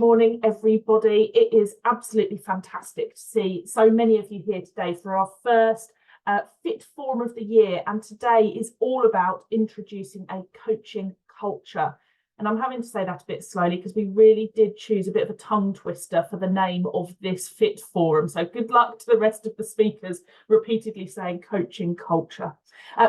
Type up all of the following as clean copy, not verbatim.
morning, everybody. It is absolutely fantastic to see so many of you here today for our first FITT Forum of the year. And today is all about introducing a coaching culture. And I'm having to say that a bit slowly because we really did choose a bit of a tongue twister for the name of this FITT Forum. So good luck to the rest of the speakers repeatedly saying coaching culture.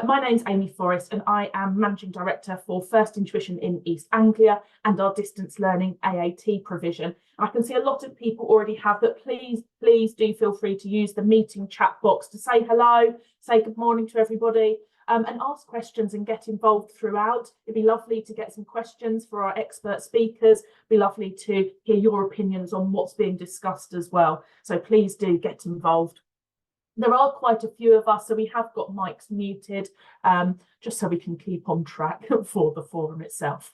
My name's Amy Forrest and I am Managing Director for First Intuition in East Anglia and our distance learning AAT provision. I can see a lot of people already have that. Please do feel free to use the meeting chat box to say hello, say good morning to everybody. And ask questions and get involved throughout. It'd be lovely to get some questions for our expert speakers. It'd be lovely to hear your opinions on what's being discussed as well. So please do get involved. There are quite a few of us, so we have got mics muted, just so we can keep on track for the forum itself.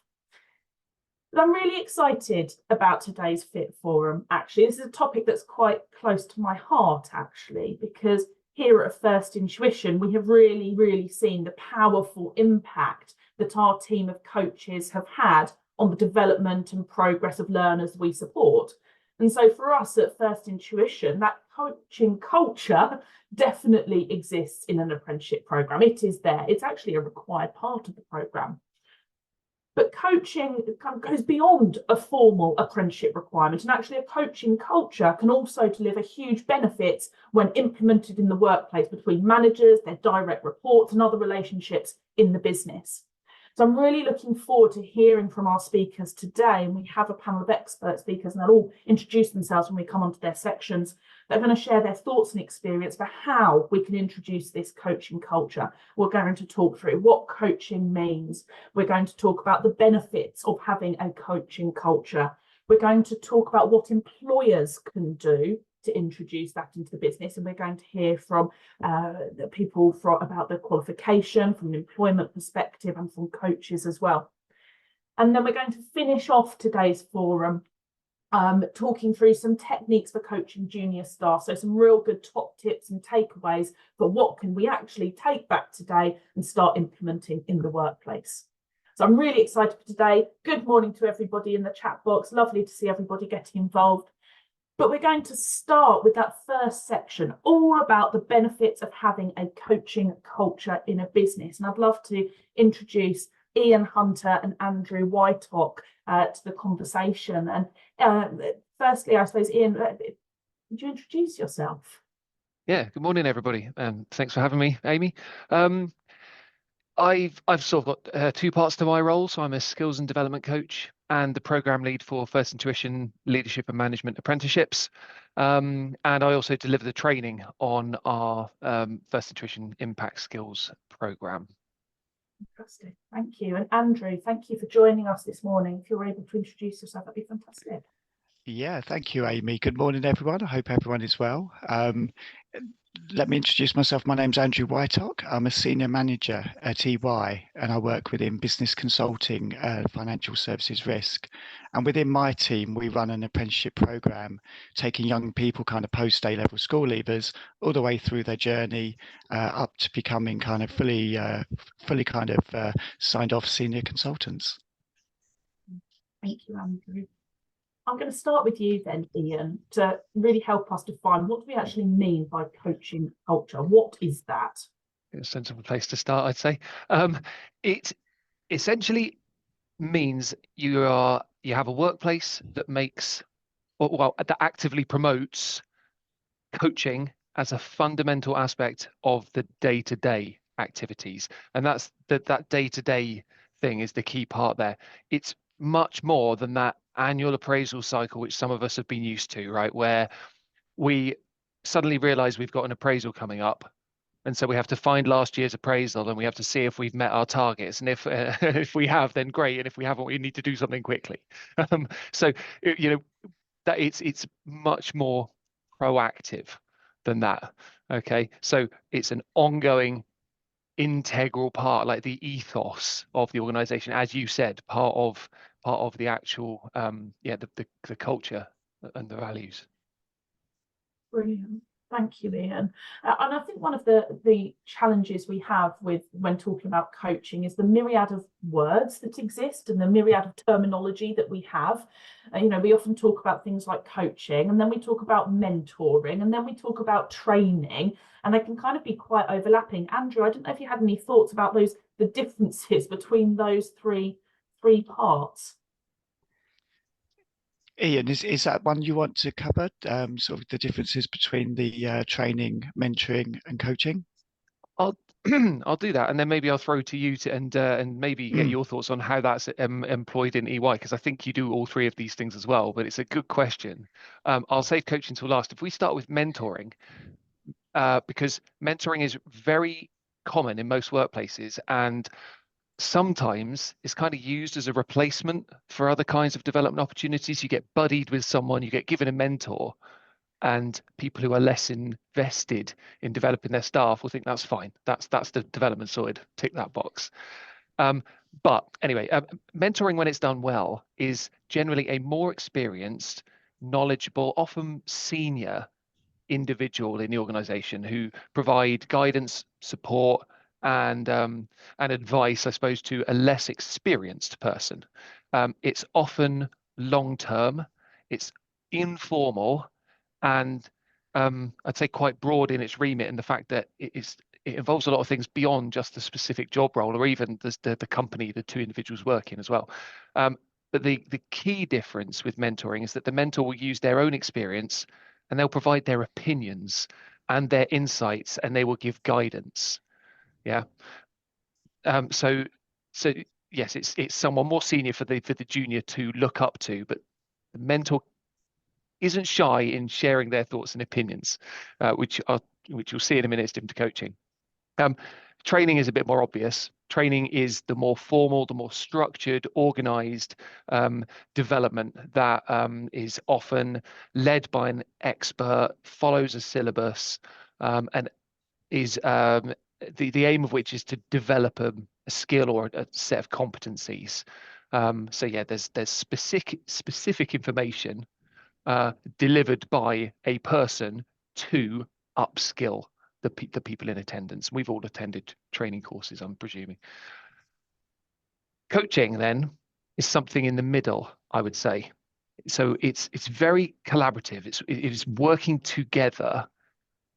But I'm really excited about today's FITT Forum, actually. This is a topic that's quite close to my heart, actually, because here at First Intuition, we have really seen the powerful impact that our team of coaches have had on the development and progress of learners we support. And so for us at First Intuition, that coaching culture definitely exists in an apprenticeship programme. It is there. It's actually a required part of the programme. But coaching kind of goes beyond a formal apprenticeship requirement, and actually a coaching culture can also deliver huge benefits when implemented in the workplace between managers, their direct reports and other relationships in the business. So I'm really looking forward to hearing from our speakers today, and we have a panel of expert speakers and they'll all introduce themselves when we come onto their sections. They're going to share their thoughts and experience for how we can introduce this coaching culture. We're going to talk through what coaching means. We're going to talk about the benefits of having a coaching culture. We're going to talk about what employers can do to introduce that into the business, and we're going to hear from the people about the qualification from an employment perspective and from coaches as well. And then we're going to finish off today's forum talking through some techniques for coaching junior staff, so some real good top tips and takeaways for what can we actually take back today and start implementing in the workplace. So I'm really excited for today. Good morning to everybody in the chat box. Lovely to see everybody getting involved. But we're going to start with that first section, all about the benefits of having a coaching culture in a business. And I'd love to introduce Ian Hunter and Andrew Whitehock to the conversation. And firstly, I suppose, Ian, would you introduce yourself? Yeah, good morning, everybody. Thanks for having me, Amy. I've sort of got two parts to my role. So I'm a skills and development coach and the program lead for First Intuition Leadership and Management Apprenticeships. And I also deliver the training on our First Intuition Impact Skills program. Fantastic, thank you. And Andrew, thank you for joining us this morning. If you're able to introduce yourself, that'd be fantastic. Yeah, thank you, Amy. Good morning, everyone. I hope everyone is well. Let me introduce myself. My name's Andrew Whitehock. I'm a senior manager at EY and I work within business consulting, financial services risk. And within my team, we run an apprenticeship program, taking young people kind of post A-level school leavers all the way through their journey up to becoming kind of fully signed off senior consultants. Thank you, Andrew. I'm going to start with you then, Ian, to really help us define what do we actually mean by coaching culture? What is that? A sensible place to start, I'd say. It essentially means you have a workplace that that actively promotes coaching as a fundamental aspect of the day-to-day activities, and that's that day-to-day thing is the key part there. It's much more than that annual appraisal cycle, which some of us have been used to, right? Where we suddenly realize we've got an appraisal coming up. And so we have to find last year's appraisal and we have to see if we've met our targets. And if we have, then great. And if we haven't, we need to do something quickly. So, that it's much more proactive than that. Okay. So it's an ongoing integral part, like the ethos of the organization, as you said, part of the actual the culture and the values. Brilliant. Thank you, Ian. And I think one of the challenges we have with when talking about coaching is the myriad of words that exist and the myriad of terminology that we have. We often talk about things like coaching, and then we talk about mentoring, and then we talk about training, and they can kind of be quite overlapping. Andrew, I don't know if you had any thoughts about the differences between those three parts. Ian, is that one you want to cover? Sort of the differences between the training, mentoring, and coaching? I'll I'll do that, and then maybe I'll throw to you and maybe get your thoughts on how that's employed in EY, because I think you do all three of these things as well. But it's a good question. I'll save coaching till last. If we start with mentoring, because mentoring is very common in most workplaces, and sometimes it's kind of used as a replacement for other kinds of development opportunities. You get buddied with someone, you get given a mentor, and people who are less invested in developing their staff will think that's fine. That's the development sorted. Tick that box. But anyway, mentoring, when it's done well, is generally a more experienced, knowledgeable, often senior individual in the organization who provide guidance, support, and advice, I suppose, to a less experienced person. It's often long term, it's informal, and I'd say quite broad in its remit, in the fact that it involves a lot of things beyond just the specific job role or even the company the two individuals work in as well. But the key difference with mentoring is that the mentor will use their own experience, and they'll provide their opinions and their insights, and they will give guidance. Yeah. So yes, it's someone more senior for the junior to look up to, but the mentor isn't shy in sharing their thoughts and opinions, which you'll see in a minute is different to coaching. Training is a bit more obvious. Training is the more formal, the more structured, organized development that is often led by an expert, follows a syllabus, and is the aim of which is to develop a skill or a set of competencies. So yeah, there's specific information delivered by a person to upskill the people in attendance. We've all attended training courses, I'm presuming. Coaching then is something in the middle, I would say. So it's very collaborative. It is working together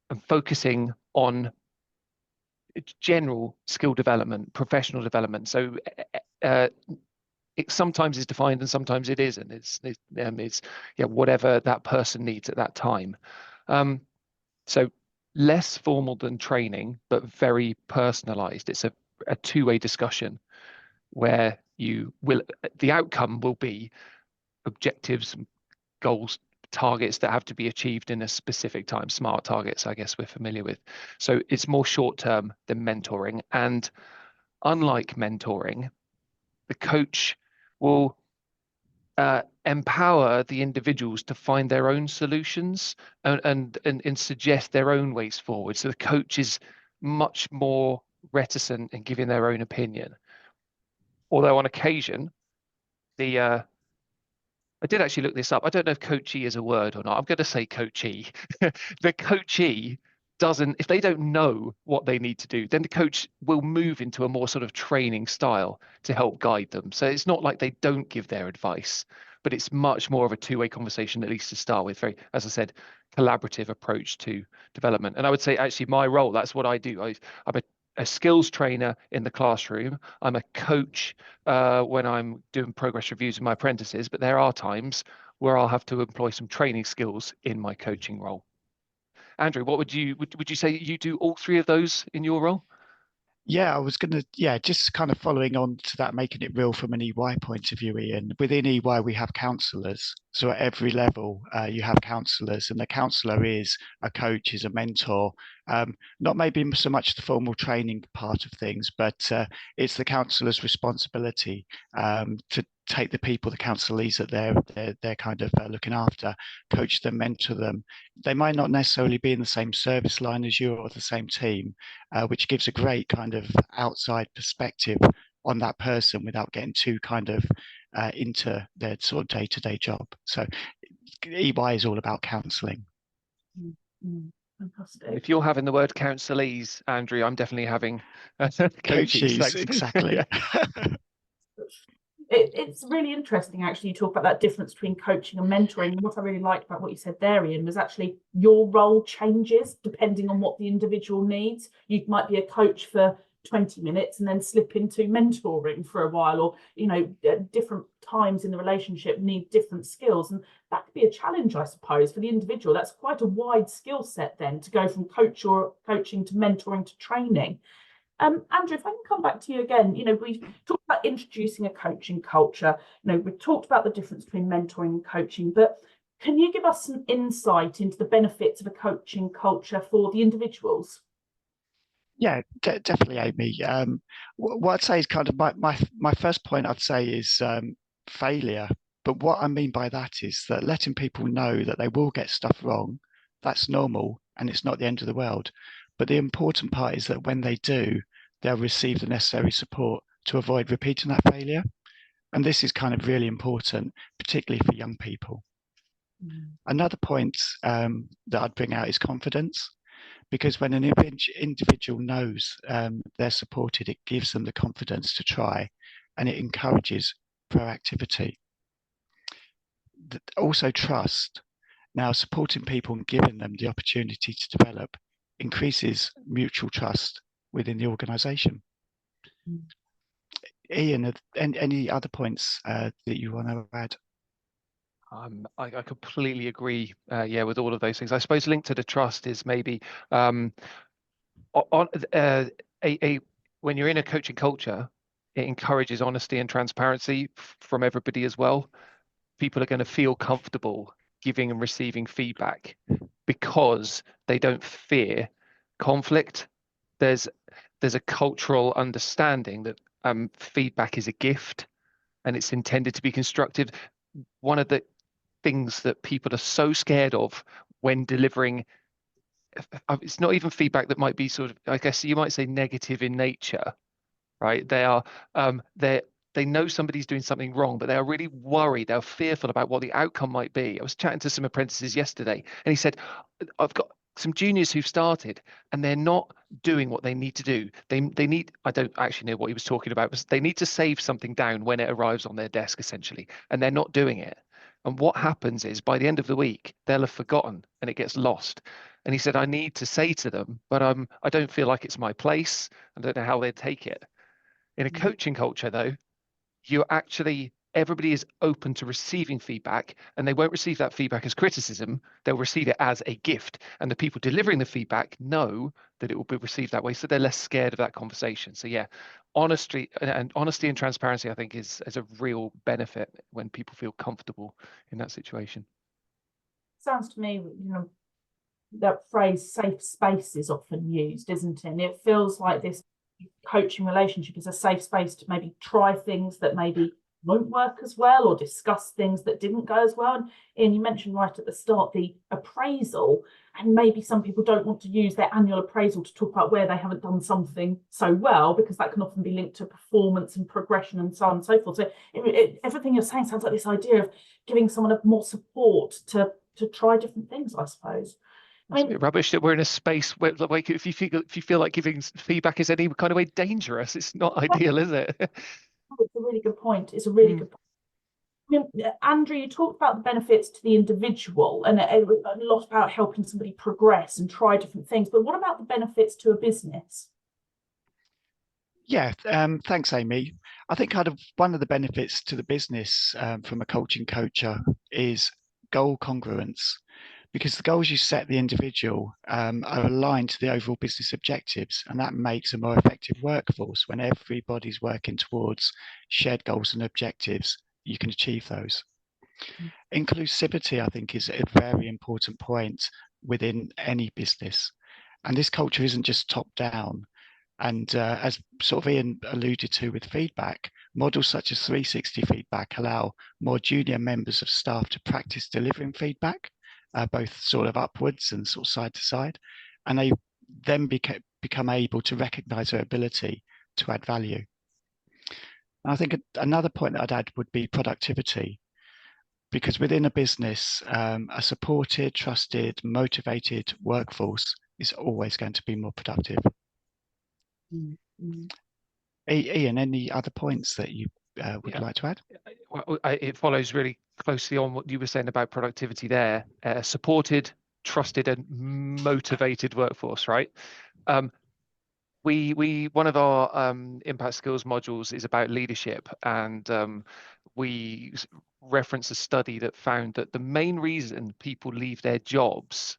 and focusing on general skill development, professional development. So it sometimes is defined and sometimes it isn't. It's whatever that person needs at that time. So less formal than training, but very personalized. It's a two-way discussion where the outcome will be objectives, goals, targets that have to be achieved in a specific time. SMART targets, I guess we're familiar with. So it's more short-term than mentoring. And unlike mentoring, the coach will empower the individuals to find their own solutions and suggest their own ways forward. So the coach is much more reticent in giving their own opinion. Although on occasion, I did actually look this up. I don't know if coachee is a word or not. I'm going to say coachee. The coachee doesn't, if they don't know what they need to do, then the coach will move into a more sort of training style to help guide them. So it's not like they don't give their advice, but it's much more of a two-way conversation, at least to start with. Very, as I said, collaborative approach to development. And I would say actually my role, that's what I do. I'm a skills trainer in the classroom. I'm a coach when I'm doing progress reviews with my apprentices, but there are times where I'll have to employ some training skills in my coaching role. Andrew, what would you say you do all three of those in your role? Yeah, I was going to, just kind of following on to that, making it real from an EY point of view, Ian. Within EY, we have counsellors. So at every level, you have counsellors, and the counsellor is a coach, is a mentor. Not maybe so much the formal training part of things, but it's the counsellor's responsibility to take the people, the counselees that they're kind of looking after, coach them, mentor them. They might not necessarily be in the same service line as you or the same team, which gives a great kind of outside perspective on that person without getting too kind of into their sort of day-to-day job. So EY is all about counselling. Fantastic. If you're having the word counsellors, Andrew, I'm definitely having coaches. Coaches, exactly. It's really interesting, actually. You talk about that difference between coaching and mentoring. And what I really liked about what you said there, Ian, was actually your role changes depending on what the individual needs. You might be a coach for 20 minutes and then slip into mentoring for a while, or, you know, at different times in the relationship need different skills. And that could be a challenge, I suppose, for the individual. That's quite a wide skill set then, to go from coaching to mentoring to training. Andrew, if I can come back to you again, you know, we've talked about introducing a coaching culture. You know, we've talked about the difference between mentoring and coaching, but can you give us some insight into the benefits of a coaching culture for the individuals? Yeah, definitely, Amy. What I'd say is kind of my first point I'd say is failure. But what I mean by that is that letting people know that they will get stuff wrong, that's normal and it's not the end of the world. But the important part is that when they do, they'll receive the necessary support to avoid repeating that failure. And this is kind of really important, particularly for young people. Another point that I'd bring out is confidence, because when an individual knows they're supported, it gives them the confidence to try, and it encourages proactivity. Also, trust. Now, supporting people and giving them the opportunity to develop increases mutual trust within the organisation. Ian, any other points that you want to add? I completely agree. Yeah, with all of those things. I suppose linked to the trust is maybe when you're in a coaching culture, it encourages honesty and transparency from everybody as well. People are going to feel comfortable giving and receiving feedback because they don't fear conflict. There's a cultural understanding that feedback is a gift and it's intended to be constructive. One of the things that people are so scared of when delivering, it's not even feedback that might be sort of, I guess you might say, negative in nature, right? They know somebody's doing something wrong, but they are really worried. They're fearful about what the outcome might be. I was chatting to some apprentices yesterday, and he said, I've got some juniors who've started and they're not doing what they need to do. They need, I don't actually know what he was talking about, but they need to save something down when it arrives on their desk, essentially, and they're not doing it. And what happens is by the end of the week, they'll have forgotten and it gets lost. And he said, I need to say to them, but I don't feel like it's my place. I don't know how they'd take it. In a coaching culture, though, everybody is open to receiving feedback, and they won't receive that feedback as criticism. They'll receive it as a gift. And the people delivering the feedback know that it will be received that way. So they're less scared of that conversation. So yeah, honesty and transparency, I think, is a real benefit when people feel comfortable in that situation. Sounds to me, you know, that phrase safe space is often used, isn't it? And it feels like this coaching relationship is a safe space to maybe try things that maybe won't work as well, or discuss things that didn't go as well. And you mentioned right at the start the appraisal, and maybe some people don't want to use their annual appraisal to talk about where they haven't done something so well, because that can often be linked to performance and progression and so on and so forth. So everything you're saying sounds like this idea of giving someone more support to try different things, I suppose. I mean, it's a bit rubbish that we're in a space where, like, if you feel like giving feedback is any kind of way dangerous, it's not ideal, is it? it's a really good point. It's a really good point. I mean, Andrew, you talked about the benefits to the individual and a lot about helping somebody progress and try different things. But what about the benefits to a business? Yeah, thanks, Amy. I think kind of one of the benefits to the business from a coaching culture is goal congruence, because the goals you set the individual are aligned to the overall business objectives, and that makes a more effective workforce. When everybody's working towards shared goals and objectives, you can achieve those. Inclusivity, I think, is a very important point within any business. And this culture isn't just top down. And as sort of Ian alluded to with feedback, models such as 360 feedback allow more junior members of staff to practice delivering feedback, both sort of upwards and sort of side to side. And they then become able to recognize their ability to add value. And I think another point that I'd add would be productivity. because within a business, a supported, trusted, motivated workforce is always going to be more productive. Mm. Ian, any other points that you would like to add? Well, it follows really closely on what you were saying about productivity there. Supported, trusted, and motivated workforce, right? One of our impact skills modules is about leadership, and we reference a study that found that the main reason people leave their jobs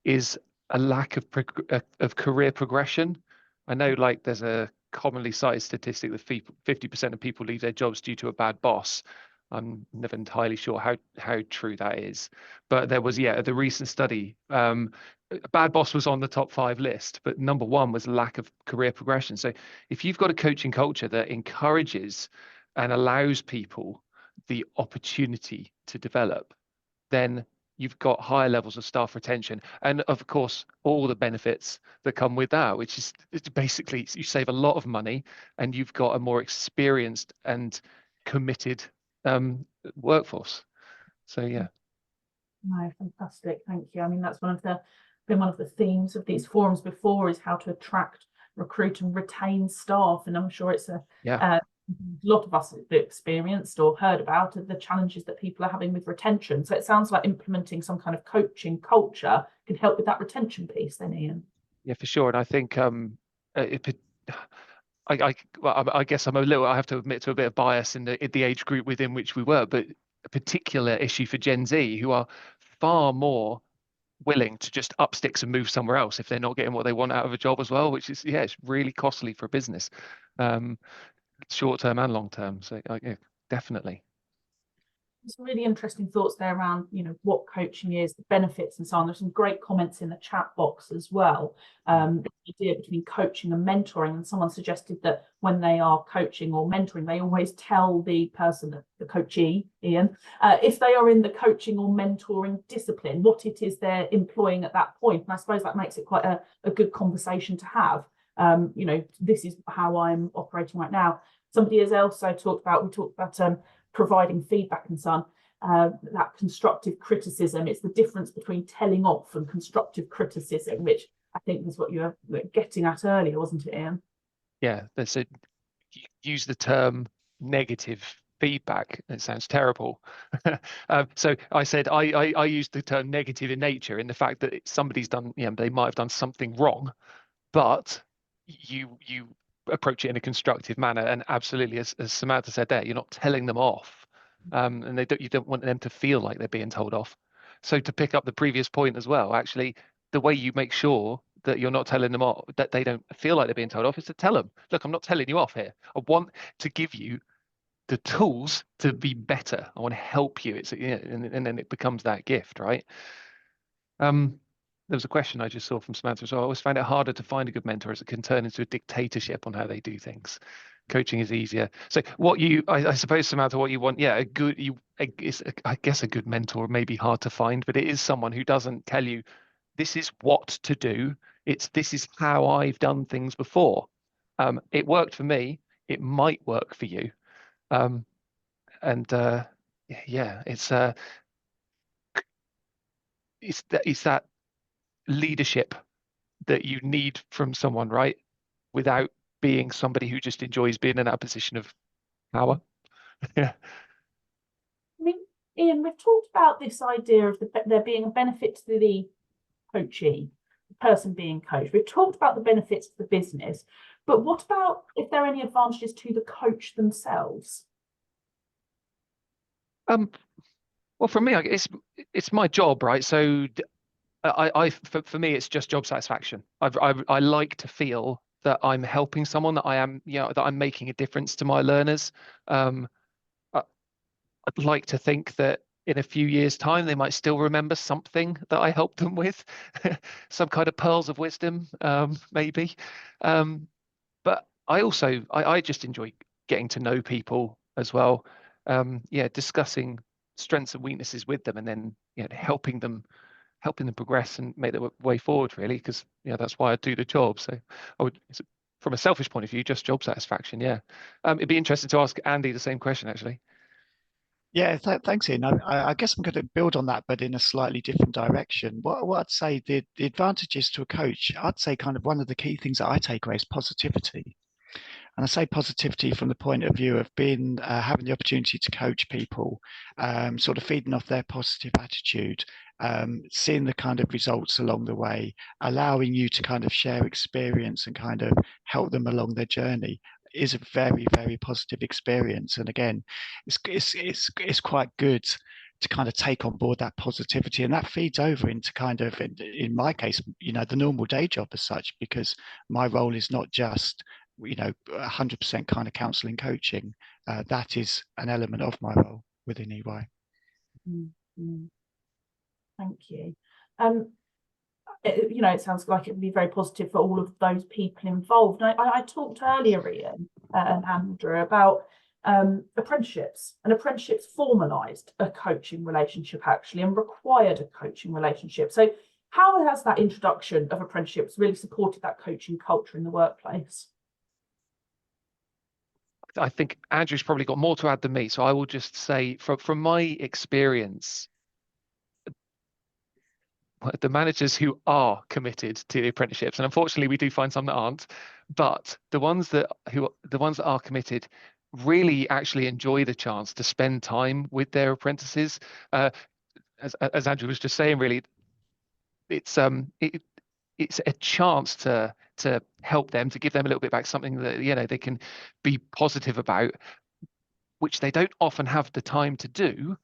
is a lack of career progression. I know, like, there's a commonly cited statistic that 50% of people leave their jobs due to a bad boss. I'm never entirely sure how true that is, but there was, the recent study. A bad boss was on the top 5 list, but number 1 was lack of career progression. So if you've got a coaching culture that encourages and allows people the opportunity to develop, then you've got higher levels of staff retention, and of course all the benefits that come with that, which is basically you save a lot of money and you've got a more experienced and committed workforce. So yeah. No, fantastic, thank you. I mean, that's been one of the themes of these forums before, is how to attract, recruit and retain staff, and I'm sure it's a lot of us have experienced or heard about the challenges that people are having with retention. So it sounds like implementing some kind of coaching culture can help with that retention piece then, Ian. Yeah, for sure. And I think I guess I have to admit to a bit of bias in the age group within which we were, but a particular issue for Gen Z, who are far more willing to just up sticks and move somewhere else if they're not getting what they want out of a job as well, which is, it's really costly for a business, short term and long term. So yeah, definitely. Some really interesting thoughts there around, what coaching is, the benefits and so on. There's some great comments in the chat box as well. The idea between coaching and mentoring, and someone suggested that when they are coaching or mentoring, they always tell the person, the coachee, Ian, if they are in the coaching or mentoring discipline, what it is they're employing at that point. And I suppose that makes it quite a good conversation to have. This is how I'm operating right now. Somebody has also talked about providing feedback and so on, that constructive criticism. It's the difference between telling off and constructive criticism, which I think was what you were getting at earlier, wasn't it, Ian? Yeah, use the term negative feedback. It sounds terrible. So I said I used the term negative in nature, in the fact that somebody's done, they might have done something wrong, but you approach it in a constructive manner. And absolutely, as Samantha said there, you're not telling them off, and you don't want them to feel like they're being told off. So to pick up the previous point as well, actually, the way you make sure that you're not telling them off, that they don't feel like they're being told off, is to tell them, look, I'm not telling you off here. I want to give you the tools to be better. I want to help you. And then it becomes that gift, right? There was a question I just saw from Samantha. So I always find it harder to find a good mentor, as it can turn into a dictatorship on how they do things. Coaching is easier. So I suppose, Samantha, what you want, I guess a good mentor may be hard to find, but it is someone who doesn't tell you, this is what to do. This is how I've done things before. It worked for me. It might work for you. It's that leadership that you need from someone, right? Without being somebody who just enjoys being in that position of power. Yeah. I mean, Ian, we've talked about this idea of there being a benefit to the coachee, the person being coached. We've talked about the benefits to the business, but what about if there are any advantages to the coach themselves? Well, for me, it's my job, right? So for me, it's just job satisfaction. I like to feel that I'm helping someone, that I am, that I'm making a difference to my learners. I'd like to think that in a few years' time, they might still remember something that I helped them with, some kind of pearls of wisdom, maybe. But I just enjoy getting to know people as well. Discussing strengths and weaknesses with them, and then helping them progress and make their way forward, really, because that's why I do the job. So from a selfish point of view, just job satisfaction. It'd be interesting to ask Andy the same question, actually. Yeah, thanks, Ian. I guess I'm going to build on that, but in a slightly different direction. What I'd say the advantages to a coach, I'd say kind of one of the key things that I take away is positivity. And I say positivity from the point of view of being having the opportunity to coach people, sort of feeding off their positive attitude, seeing the kind of results along the way, allowing you to kind of share experience and kind of help them along their journey is a very, very positive experience. And again, it's quite good to kind of take on board that positivity, and that feeds over into kind of, in my case, the normal day job as such, because my role is not just 100% kind of counselling coaching. That is an element of my role within EY. Mm-hmm. Thank you. It sounds like it would be very positive for all of those people involved. I talked earlier, Ian and Andrew, about apprenticeships, and apprenticeships formalised a coaching relationship actually and required a coaching relationship. So how has that introduction of apprenticeships really supported that coaching culture in the workplace? I think Andrew's probably got more to add than me, so I will just say from my experience, the managers who are committed to the apprenticeships, and unfortunately we do find some that aren't, but the ones that are committed really actually enjoy the chance to spend time with their apprentices. As Andrew was just saying, really, it's a chance to help them, to give them a little bit back, something that they can be positive about, which they don't often have the time to do.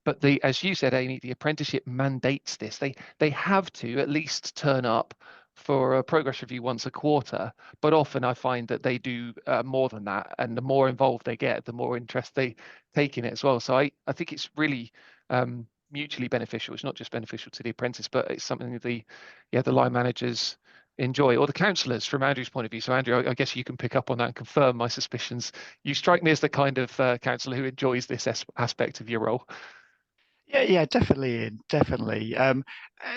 But as you said, Amy, the apprenticeship mandates this. They have to at least turn up for a progress review once a quarter. But often I find that they do more than that. And the more involved they get, the more interest they take in it as well. So I think it's really mutually beneficial. It's not just beneficial to the apprentice, but it's something that the line managers enjoy, or the counsellors from Andrew's point of view. So Andrew, I guess you can pick up on that and confirm my suspicions. You strike me as the kind of counsellor who enjoys this aspect of your role. Yeah, definitely, Ian, definitely. And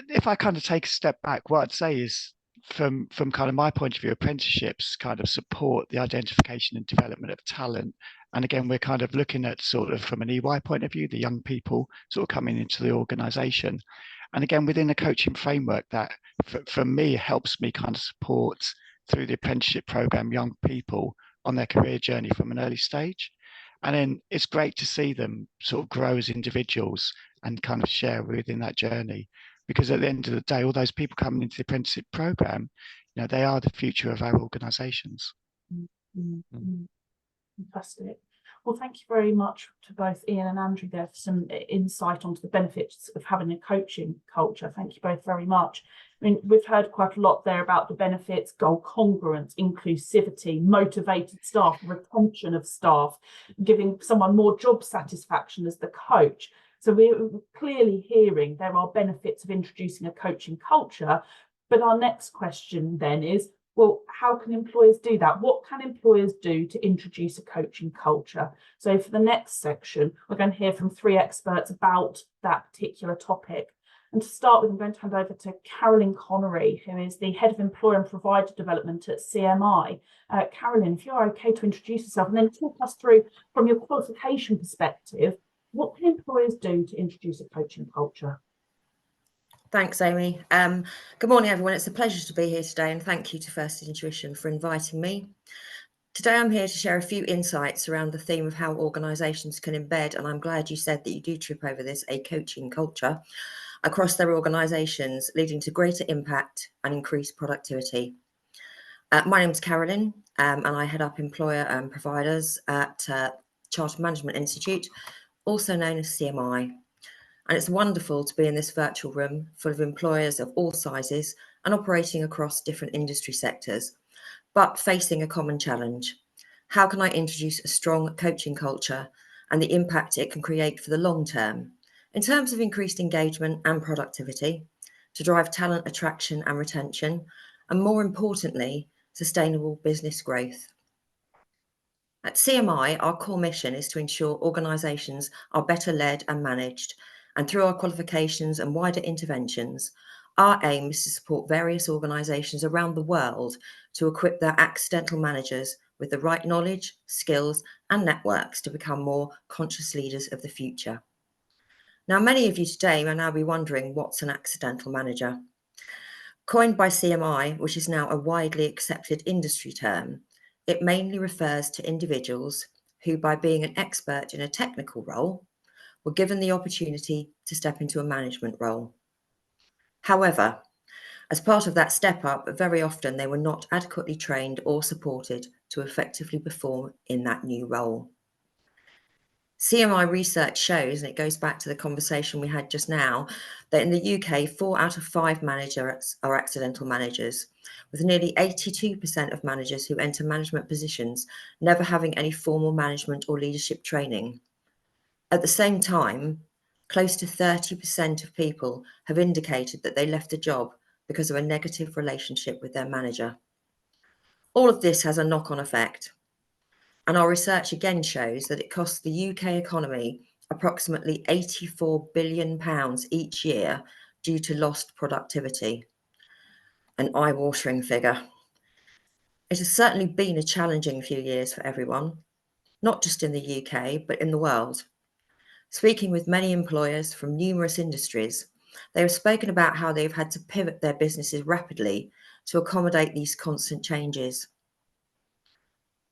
if I kind of take a step back, what I'd say is, from kind of my point of view, apprenticeships kind of support the identification and development of talent. And again, we're kind of looking at sort of from an EY point of view, the young people sort of coming into the organisation. And again, within a coaching framework that, for me, helps me kind of support through the apprenticeship program young people on their career journey from an early stage. And then it's great to see them sort of grow as individuals and kind of share within that journey. Because at the end of the day, all those people coming into the apprenticeship program, they are the future of our organisations. Mm-hmm. Fantastic. Well, thank you very much to both Ian and Andrew there for some insight onto the benefits of having a coaching culture. Thank you both very much. I mean, we've heard quite a lot there about the benefits: goal congruence, inclusivity, motivated staff, retention of staff, giving someone more job satisfaction as the coach. So we're clearly hearing there are benefits of introducing a coaching culture. But our next question then is, well, how can employers do that? What can employers do to introduce a coaching culture? So for the next section, we're going to hear from 3 experts about that particular topic. And to start with, I'm going to hand over to Carolyn Connery, who is the Head of Employer and Provider Development at CMI. Carolyn, if you're okay to introduce yourself and then talk us through, from your qualification perspective, what can employers do to introduce a coaching culture? Thanks, Amy. Good morning, everyone. It's a pleasure to be here today, and thank you to First Intuition for inviting me. Today, I'm here to share a few insights around the theme of how organisations can embed, and I'm glad you said that you do trip over this, a coaching culture across their organisations, leading to greater impact and increased productivity. My name is Carolyn, and I head up employer and providers at Chartered Management Institute, also known as CMI. And it's wonderful to be in this virtual room full of employers of all sizes and operating across different industry sectors, but facing a common challenge. How can I introduce a strong coaching culture and the impact it can create for the long term in terms of increased engagement and productivity, to drive talent attraction and retention, and more importantly, sustainable business growth? At CMI, our core mission is to ensure organisations are better led and managed. And through our qualifications and wider interventions, our aim is to support various organisations around the world to equip their accidental managers with the right knowledge, skills, and networks to become more conscious leaders of the future. Now, many of you today may now be wondering, what's an accidental manager? Coined by CMI, which is now a widely accepted industry term, it mainly refers to individuals who, by being an expert in a technical role, were given the opportunity to step into a management role. However, as part of that step up, very often they were not adequately trained or supported to effectively perform in that new role. CMI research shows, and it goes back to the conversation we had just now, that in the UK, 4 out of 5 managers are accidental managers, with nearly 82% of managers who enter management positions never having any formal management or leadership training. At the same time, close to 30% of people have indicated that they left a job because of a negative relationship with their manager. All of this has a knock-on effect. And our research again shows that it costs the UK economy approximately £84 billion each year due to lost productivity. An eye-watering figure. It has certainly been a challenging few years for everyone, not just in the UK, but in the world. Speaking with many employers from numerous industries, they have spoken about how they've had to pivot their businesses rapidly to accommodate these constant changes.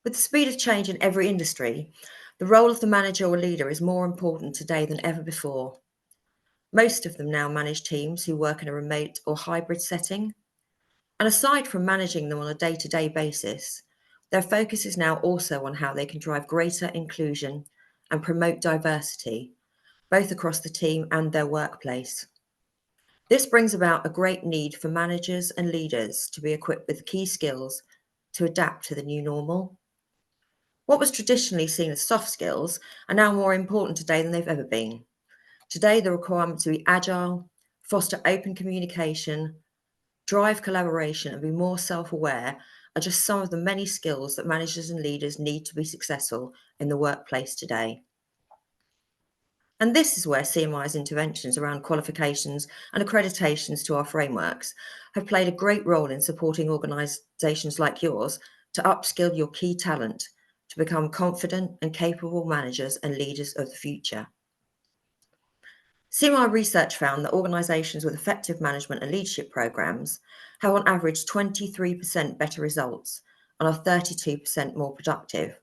With the speed of change in every industry, the role of the manager or leader is more important today than ever before. Most of them now manage teams who work in a remote or hybrid setting. And aside from managing them on a day-to-day basis, their focus is now also on how they can drive greater inclusion and promote diversity, both across the team and their workplace. This brings about a great need for managers and leaders to be equipped with key skills to adapt to the new normal. What was traditionally seen as soft skills are now more important today than they've ever been. Today, the requirement to be agile, foster open communication, drive collaboration, and be more self-aware are just some of the many skills that managers and leaders need to be successful in the workplace today. And this is where CMI's interventions around qualifications and accreditations to our frameworks have played a great role in supporting organisations like yours to upskill your key talent to become confident and capable managers and leaders of the future. CMI research found that organisations with effective management and leadership programmes have on average 23% better results and are 32% more productive.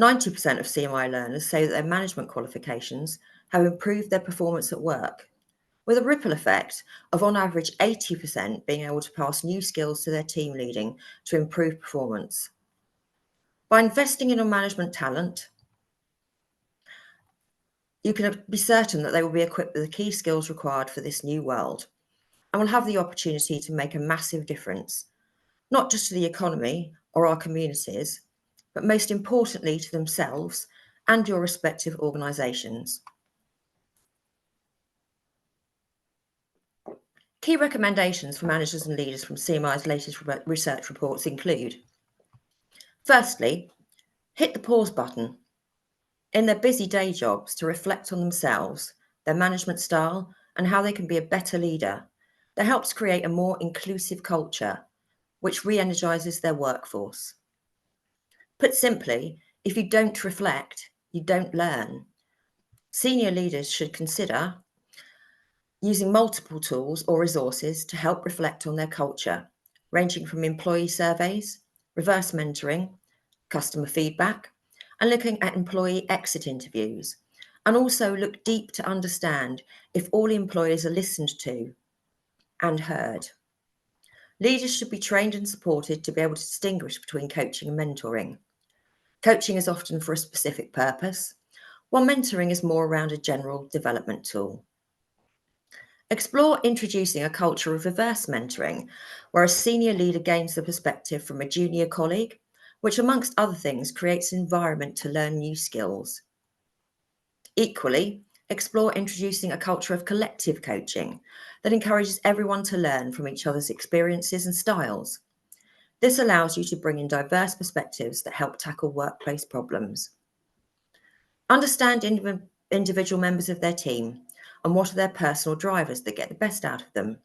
90% of CMI learners say that their management qualifications have improved their performance at work, with a ripple effect of on average 80% being able to pass new skills to their team leading to improve performance. By investing in your management talent, you can be certain that they will be equipped with the key skills required for this new world and will have the opportunity to make a massive difference, not just to the economy or our communities, but most importantly to themselves and your respective organisations. Key recommendations for managers and leaders from CMI's latest research reports include: firstly, hit the pause button in their busy day jobs to reflect on themselves, their management style, and how they can be a better leader that helps create a more inclusive culture, which re-energises their workforce. Put simply, if you don't reflect, you don't learn. Senior leaders should consider using multiple tools or resources to help reflect on their culture, ranging from employee surveys, reverse mentoring, customer feedback, and looking at employee exit interviews, and also look deep to understand if all employees are listened to and heard. Leaders should be trained and supported to be able to distinguish between coaching and mentoring. Coaching is often for a specific purpose, while mentoring is more around a general development tool. Explore introducing a culture of reverse mentoring, where a senior leader gains the perspective from a junior colleague, which amongst other things creates an environment to learn new skills. Equally, explore introducing a culture of collective coaching that encourages everyone to learn from each other's experiences and styles. This allows you to bring in diverse perspectives that help tackle workplace problems. Understand individual members of their team and what are their personal drivers that get the best out of them.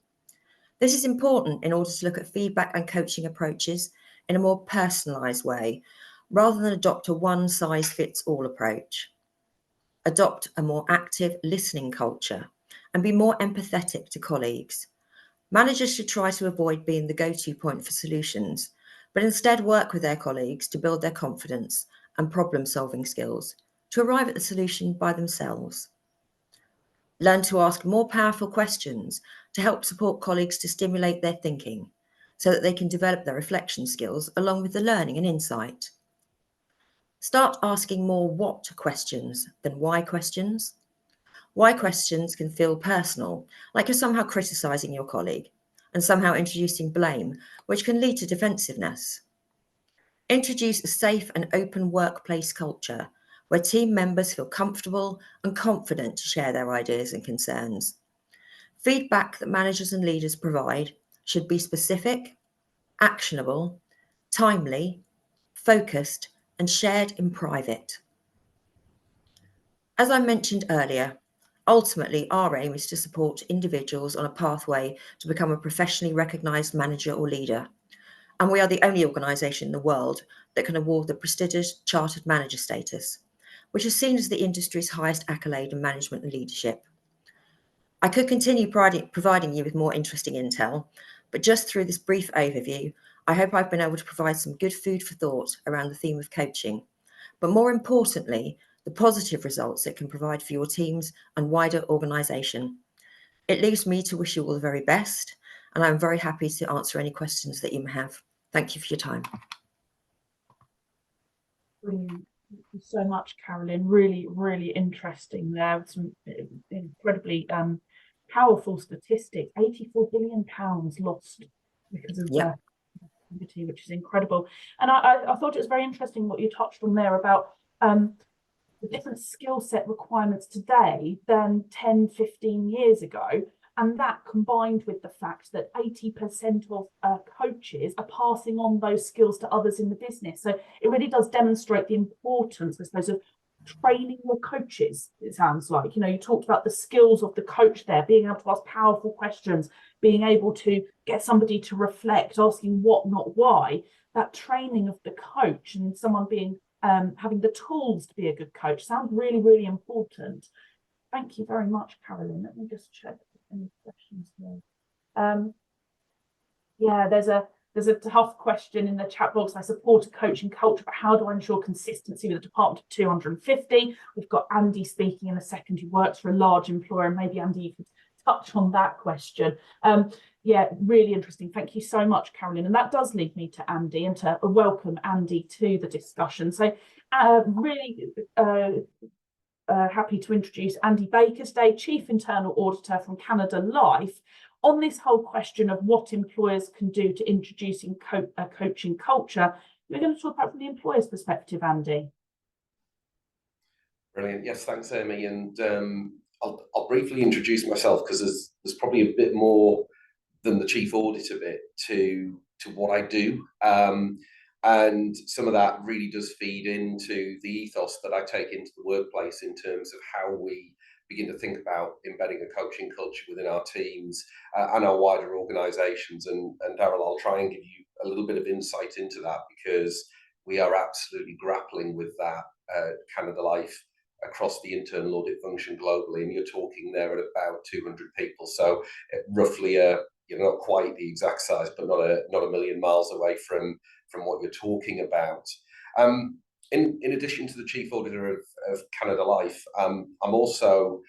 This is important in order to look at feedback and coaching approaches, in a more personalised way, rather than adopt a one-size-fits-all approach. Adopt a more active listening culture and be more empathetic to colleagues. Managers should try to avoid being the go-to point for solutions, but instead work with their colleagues to build their confidence and problem-solving skills to arrive at the solution by themselves. Learn to ask more powerful questions to help support colleagues to stimulate their thinking so that they can develop their reflection skills along with the learning and insight. Start asking more what questions than why questions. Why questions can feel personal, like you're somehow criticising your colleague and somehow introducing blame, which can lead to defensiveness. Introduce a safe and open workplace culture where team members feel comfortable and confident to share their ideas and concerns. Feedback that managers and leaders provide should be specific, actionable, timely, focused, and shared in private. As I mentioned earlier, ultimately our aim is to support individuals on a pathway to become a professionally recognised manager or leader. And we are the only organisation in the world that can award the prestigious Chartered Manager status, which is seen as the industry's highest accolade in management and leadership. I could continue providing you with more interesting intel, but just through this brief overview, I hope I've been able to provide some good food for thought around the theme of coaching, but more importantly, the positive results it can provide for your teams and wider organisation. It leaves me to wish you all the very best, and I'm very happy to answer any questions that you may have. Thank you for your time. Brilliant. Thank you so much, Carolyn. Really, really interesting there. Some incredibly powerful statistics. £84 billion lost because of activity, which is incredible. And I thought it was very interesting what you touched on there about the different skill set requirements today than 10, 15 years ago. And that combined with the fact that 80% of coaches are passing on those skills to others in the business. So it really does demonstrate the importance, I suppose, of training your coaches, it sounds like. You know, you talked about the skills of the coach there, being able to ask powerful questions, being able to get somebody to reflect, asking what, not why. That training of the coach and someone being having the tools to be a good coach sounds really, really important. Thank you very much, Carolyn. Let me just check any questions here. Yeah, there's a tough question in the chat box. I support a coaching culture, but how do I ensure consistency with a department of 250? We've got Andy speaking in a second, who works for a large employer, and maybe Andy, you could touch on that question. Yeah, really interesting. Thank you so much, Carolyn. And that does lead me to Andy and to welcome Andy to the discussion. So really happy to introduce Andy Baker today, Chief Internal Auditor from Canada Life, on this whole question of what employers can do to introducing a coaching culture. We're going to talk about from the employer's perspective, Andy. Brilliant. Yes, thanks, Amy. And I'll briefly introduce myself, because there's probably a bit more than the Chief Auditor bit to what I do. And some of that really does feed into the ethos that I take into the workplace in terms of how we begin to think about embedding a coaching culture within our teams and our wider organisations. And Daryl, I'll try and give you a little bit of insight into that, because we are absolutely grappling with that Canada Life across the internal audit function globally. And you're talking there at about 200 people. So roughly you're not quite the exact size, but not a million miles away from what you're talking about. In addition to the Chief Auditor of Canada Life, I'm also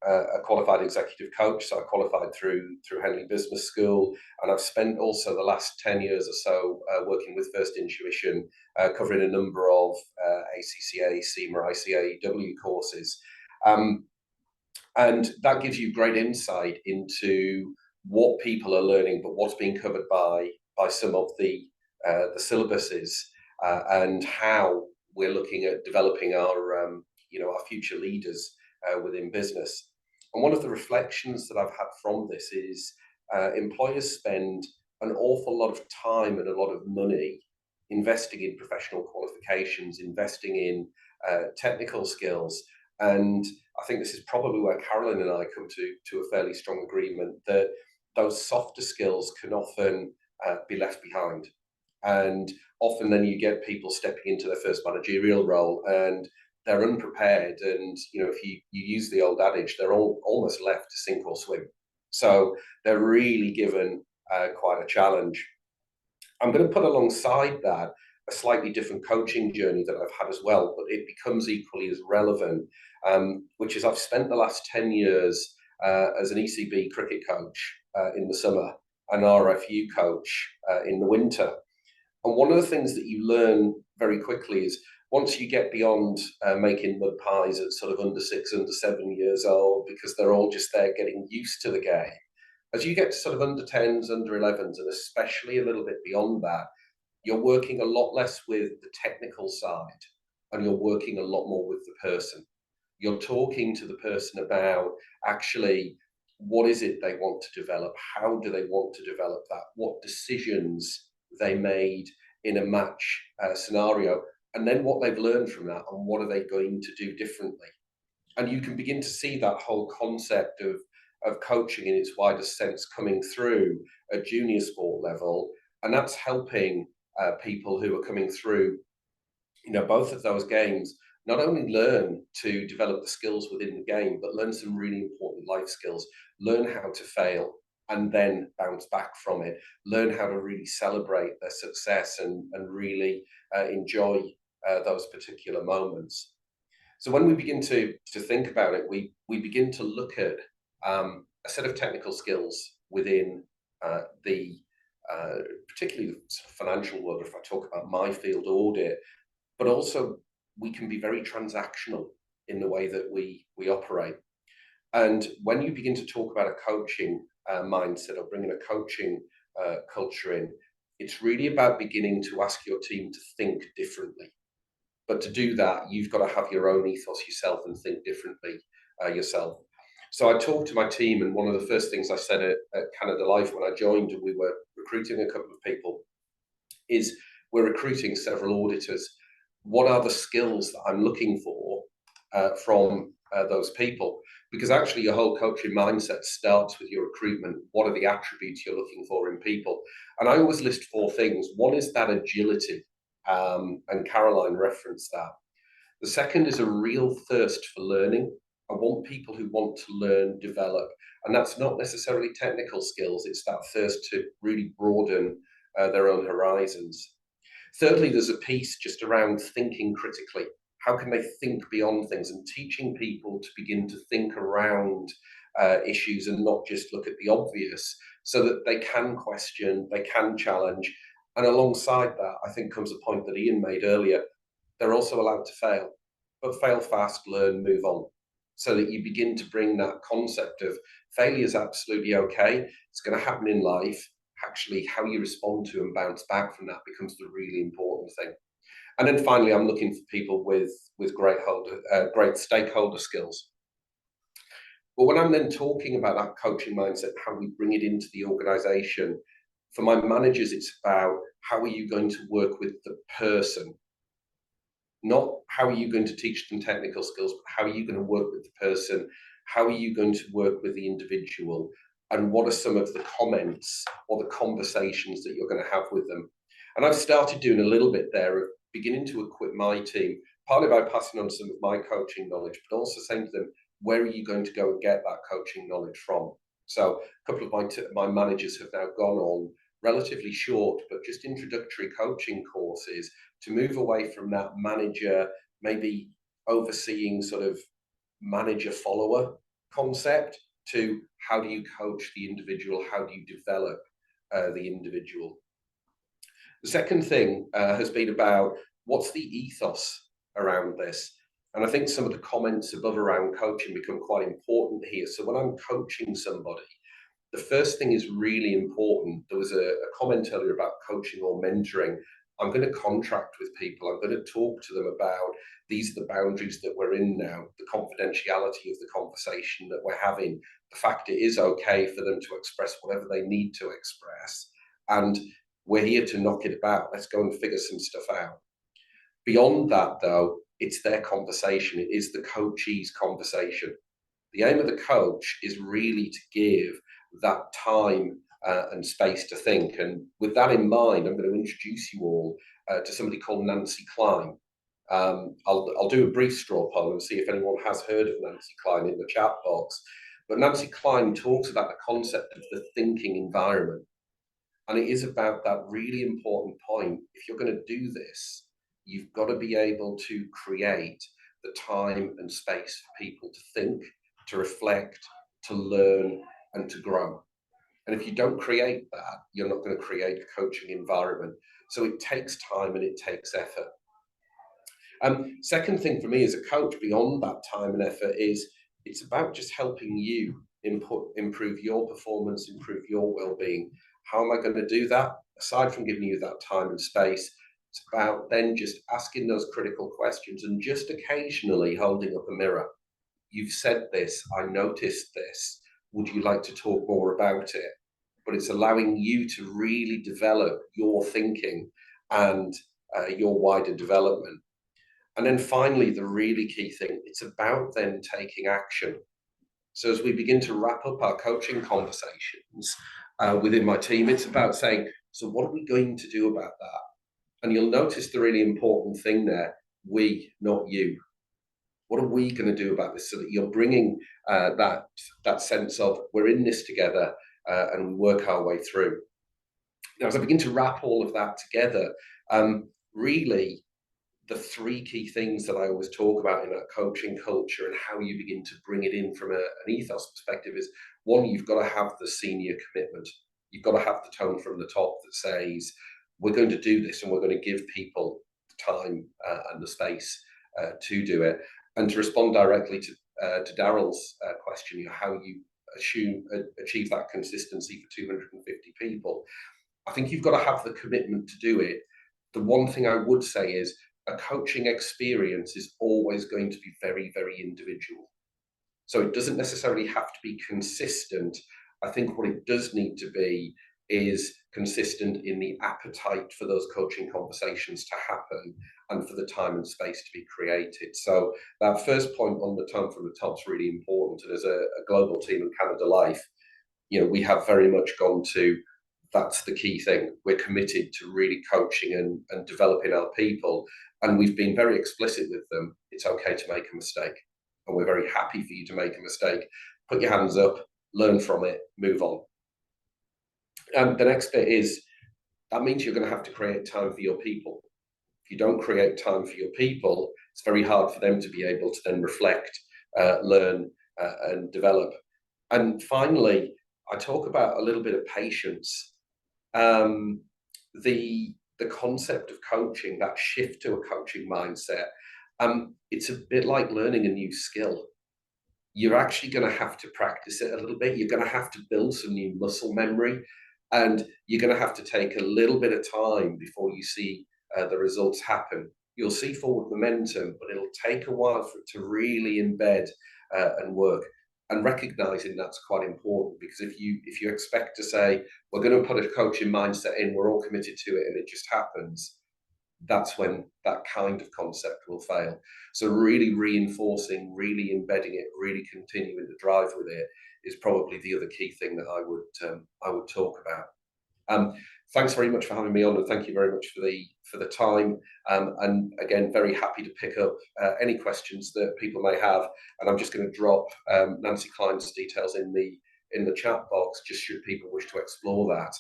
a qualified executive coach. So I qualified through Henley Business School, and I've spent also the last 10 years or so working with First Intuition, covering a number of ACCA, CIMA, ICAEW courses. And that gives you great insight into what people are learning, but what's being covered by some of the syllabuses, and how we're looking at developing our our future leaders within business. And one of the reflections that I've had from this is employers spend an awful lot of time and a lot of money investing in professional qualifications, investing in technical skills. And I think this is probably where Carolyn and I come to a fairly strong agreement that those softer skills can often be left behind. And often then you get people stepping into their first managerial role and they're unprepared. And, you know, if you use the old adage, they're all almost left to sink or swim. So they're really given quite a challenge. I'm going to put alongside that a slightly different coaching journey that I've had as well, but it becomes equally as relevant, which is I've spent the last 10 years as an ECB cricket coach in the summer, an RFU coach in the winter. And one of the things that you learn very quickly is once you get beyond making mud pies at sort of under 6, under 7 years old, because they're all just there getting used to the game, as you get to sort of under 10s, under 11s, and especially a little bit beyond that, you're working a lot less with the technical side and you're working a lot more with the person. You're talking to the person about actually what is it they want to develop, how do they want to develop that, what decisions they made in a match scenario, and then what they've learned from that and what are they going to do differently. And you can begin to see that whole concept of coaching in its widest sense coming through at junior sport level, and that's helping people who are coming through, you know, both of those games, not only learn to develop the skills within the game, but learn some really important life skills, learn how to fail and then bounce back from it, learn how to really celebrate their success and really enjoy those particular moments. So when we begin to think about it, we begin to look at a set of technical skills within particularly the sort of financial world, if I talk about my field, audit, but also we can be very transactional in the way that we operate. And when you begin to talk about a coaching mindset or bringing a coaching culture in, it's really about beginning to ask your team to think differently. But to do that, you've got to have your own ethos yourself and think differently yourself. So I talked to my team, and one of the first things I said at Canada Life when I joined and we were recruiting a couple of people is we're recruiting several auditors. What are the skills that I'm looking for from those people? Because actually your whole coaching mindset starts with your recruitment. What are the attributes you're looking for in people? And I always list 4 things. One is that agility, and Caroline referenced that. The second is a real thirst for learning. I want people who want to learn, develop, and that's not necessarily technical skills. It's that thirst to really broaden their own horizons. Thirdly, there's a piece just around thinking critically. How can they think beyond things, and teaching people to begin to think around issues and not just look at the obvious, so that they can question, they can challenge. And alongside that, I think comes a point that Ian made earlier. They're also allowed to fail, but fail fast, learn, move on. So that you begin to bring that concept of failure is absolutely okay. It's going to happen in life. Actually, how you respond to and bounce back from that becomes the really important thing. And then finally, I'm looking for people with great stakeholder skills. But when I'm then talking about that coaching mindset, how we bring it into the organization, for my managers, it's about how are you going to work with the person? Not how are you going to teach them technical skills, but how are you going to work with the person? How are you going to work with the individual? And what are some of the comments or the conversations that you're going to have with them? And I've started doing a little bit there of beginning to equip my team, partly by passing on some of my coaching knowledge, but also saying to them, where are you going to go and get that coaching knowledge from? So a couple of my managers have now gone on relatively short, but just introductory coaching courses to move away from that manager, maybe overseeing sort of manager follower concept, to how do you coach the individual? How do you develop the individual? The second thing has been about what's the ethos around this? And I think some of the comments above around coaching become quite important here. So when I'm coaching somebody, the first thing is really important. There was a comment earlier about coaching or mentoring. I'm going to contract with people. I'm going to talk to them about these are the boundaries that we're in now, the confidentiality of the conversation that we're having, the fact it is okay for them to express whatever they need to express. And we're here to knock it about. Let's go and figure some stuff out. Beyond that, though, it's their conversation. It is the coachee's conversation. The aim of the coach is really to give that time and space to think. And with that in mind, I'm going to introduce you all to somebody called Nancy Klein. I'll do a brief straw poll and see if anyone has heard of Nancy Klein in the chat box. But Nancy Klein talks about the concept of the thinking environment. And it is about that really important point. If you're going to do this, you've got to be able to create the time and space for people to think, to reflect, to learn, and to grow. And if you don't create that, you're not going to create a coaching environment. So it takes time and it takes effort. Second thing for me as a coach, beyond that time and effort, is it's about just helping you improve your performance, improve your well-being. How am I going to do that? Aside from giving you that time and space, it's about then just asking those critical questions and just occasionally holding up a mirror. You've said this, I noticed this. Would you like to talk more about it? But it's allowing you to really develop your thinking and your wider development. And then finally, the really key thing, it's about then taking action. So as we begin to wrap up our coaching conversations within my team, it's about saying, so what are we going to do about that? And you'll notice the really important thing there, we, not you. What are we going to do about this, so that you're bringing that sense of we're in this together and we work our way through. Now, as I begin to wrap all of that together, really, the three key things that I always talk about in that coaching culture and how you begin to bring it in from an ethos perspective is, one, you've got to have the senior commitment. You've got to have the tone from the top that says, we're going to do this and we're going to give people the time and the space to do it. And to respond directly to Daryl's question, how you achieve that consistency for 250 people, I think you've got to have the commitment to do it. The one thing I would say is, a coaching experience is always going to be very, very individual. So it doesn't necessarily have to be consistent. I think what it does need to be is consistent in the appetite for those coaching conversations to happen and for the time and space to be created. So that first point on the tone from the top is really important. And as a global team in Canada Life, we have very much gone to, that's the key thing. We're committed to really coaching and developing our people. And we've been very explicit with them. It's okay to make a mistake. And we're very happy for you to make a mistake. Put your hands up, learn from it, move on. The next bit is, that means you're going to have to create time for your people. If you don't create time for your people, it's very hard for them to be able to then reflect, learn, and develop. And finally, I talk about a little bit of patience. The concept of coaching, that shift to a coaching mindset, it's a bit like learning a new skill. You're actually going to have to practice it a little bit. You're going to have to build some new muscle memory, and you're going to have to take a little bit of time before you see the results happen. You'll see forward momentum, but it'll take a while for it to really embed and work. And recognizing that's quite important, because if you expect to say, we're going to put a coaching mindset in, we're all committed to it, and it just happens, that's when that kind of concept will fail. So really reinforcing, really embedding it, really continuing to drive with it is probably the other key thing that I would talk about. Thanks very much for having me on, and thank you very much for the time. And again, very happy to pick up any questions that people may have. And I'm just going to drop Nancy Klein's details in the chat box, just should people wish to explore that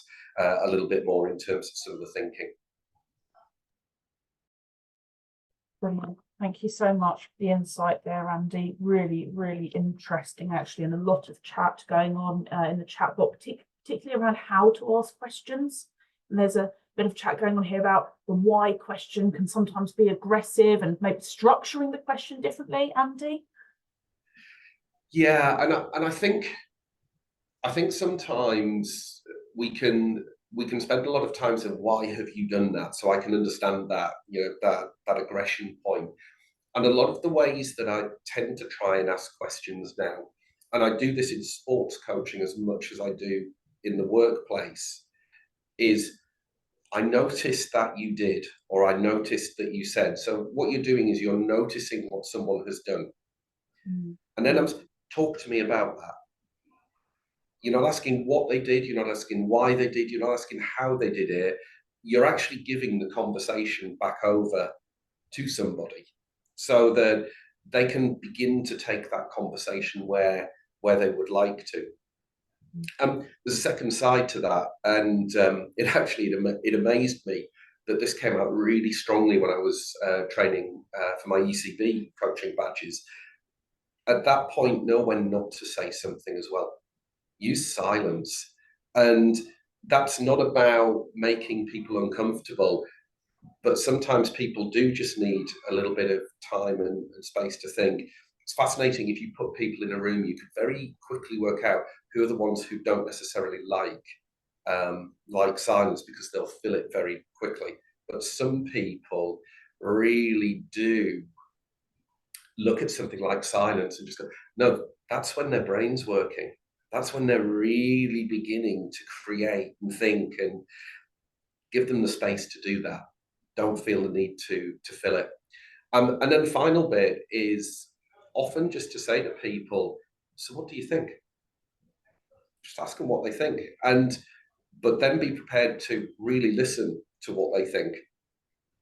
a little bit more in terms of some of the thinking. Brilliant. Thank you so much for the insight there, Andy. Really, really interesting, actually, and a lot of chat going on in the chat box, particularly around how to ask questions. And there's a bit of chat going on here about the why question can sometimes be aggressive, and maybe structuring the question differently, Andy. Yeah, and I think sometimes we can spend a lot of time saying, why have you done that? So I can understand that, that aggression point. And a lot of the ways that I tend to try and ask questions now, and I do this in sports coaching as much as I do in the workplace, is I noticed that you did, or I noticed that you said. So what you're doing is you're noticing what someone has done. And then talk to me about that. You're not asking what they did, you're not asking why they did, you're not asking how they did it. You're actually giving the conversation back over to somebody so that they can begin to take that conversation where they would like to. There's a second side to that, and it amazed me that this came out really strongly when I was training for my ECB coaching badges. At that point, know when not to say something as well. Use silence. And that's not about making people uncomfortable, but sometimes people do just need a little bit of time and space to think. It's fascinating, if you put people in a room, you could very quickly work out who are the ones who don't necessarily like silence, because they'll fill it very quickly. But some people really do look at something like silence and just go, no, that's when their brain's working. That's when they're really beginning to create and think, and give them the space to do that. Don't feel the need to fill it. And then the final bit is often just to say to people, so what do you think? Just ask them what they think. But then be prepared to really listen to what they think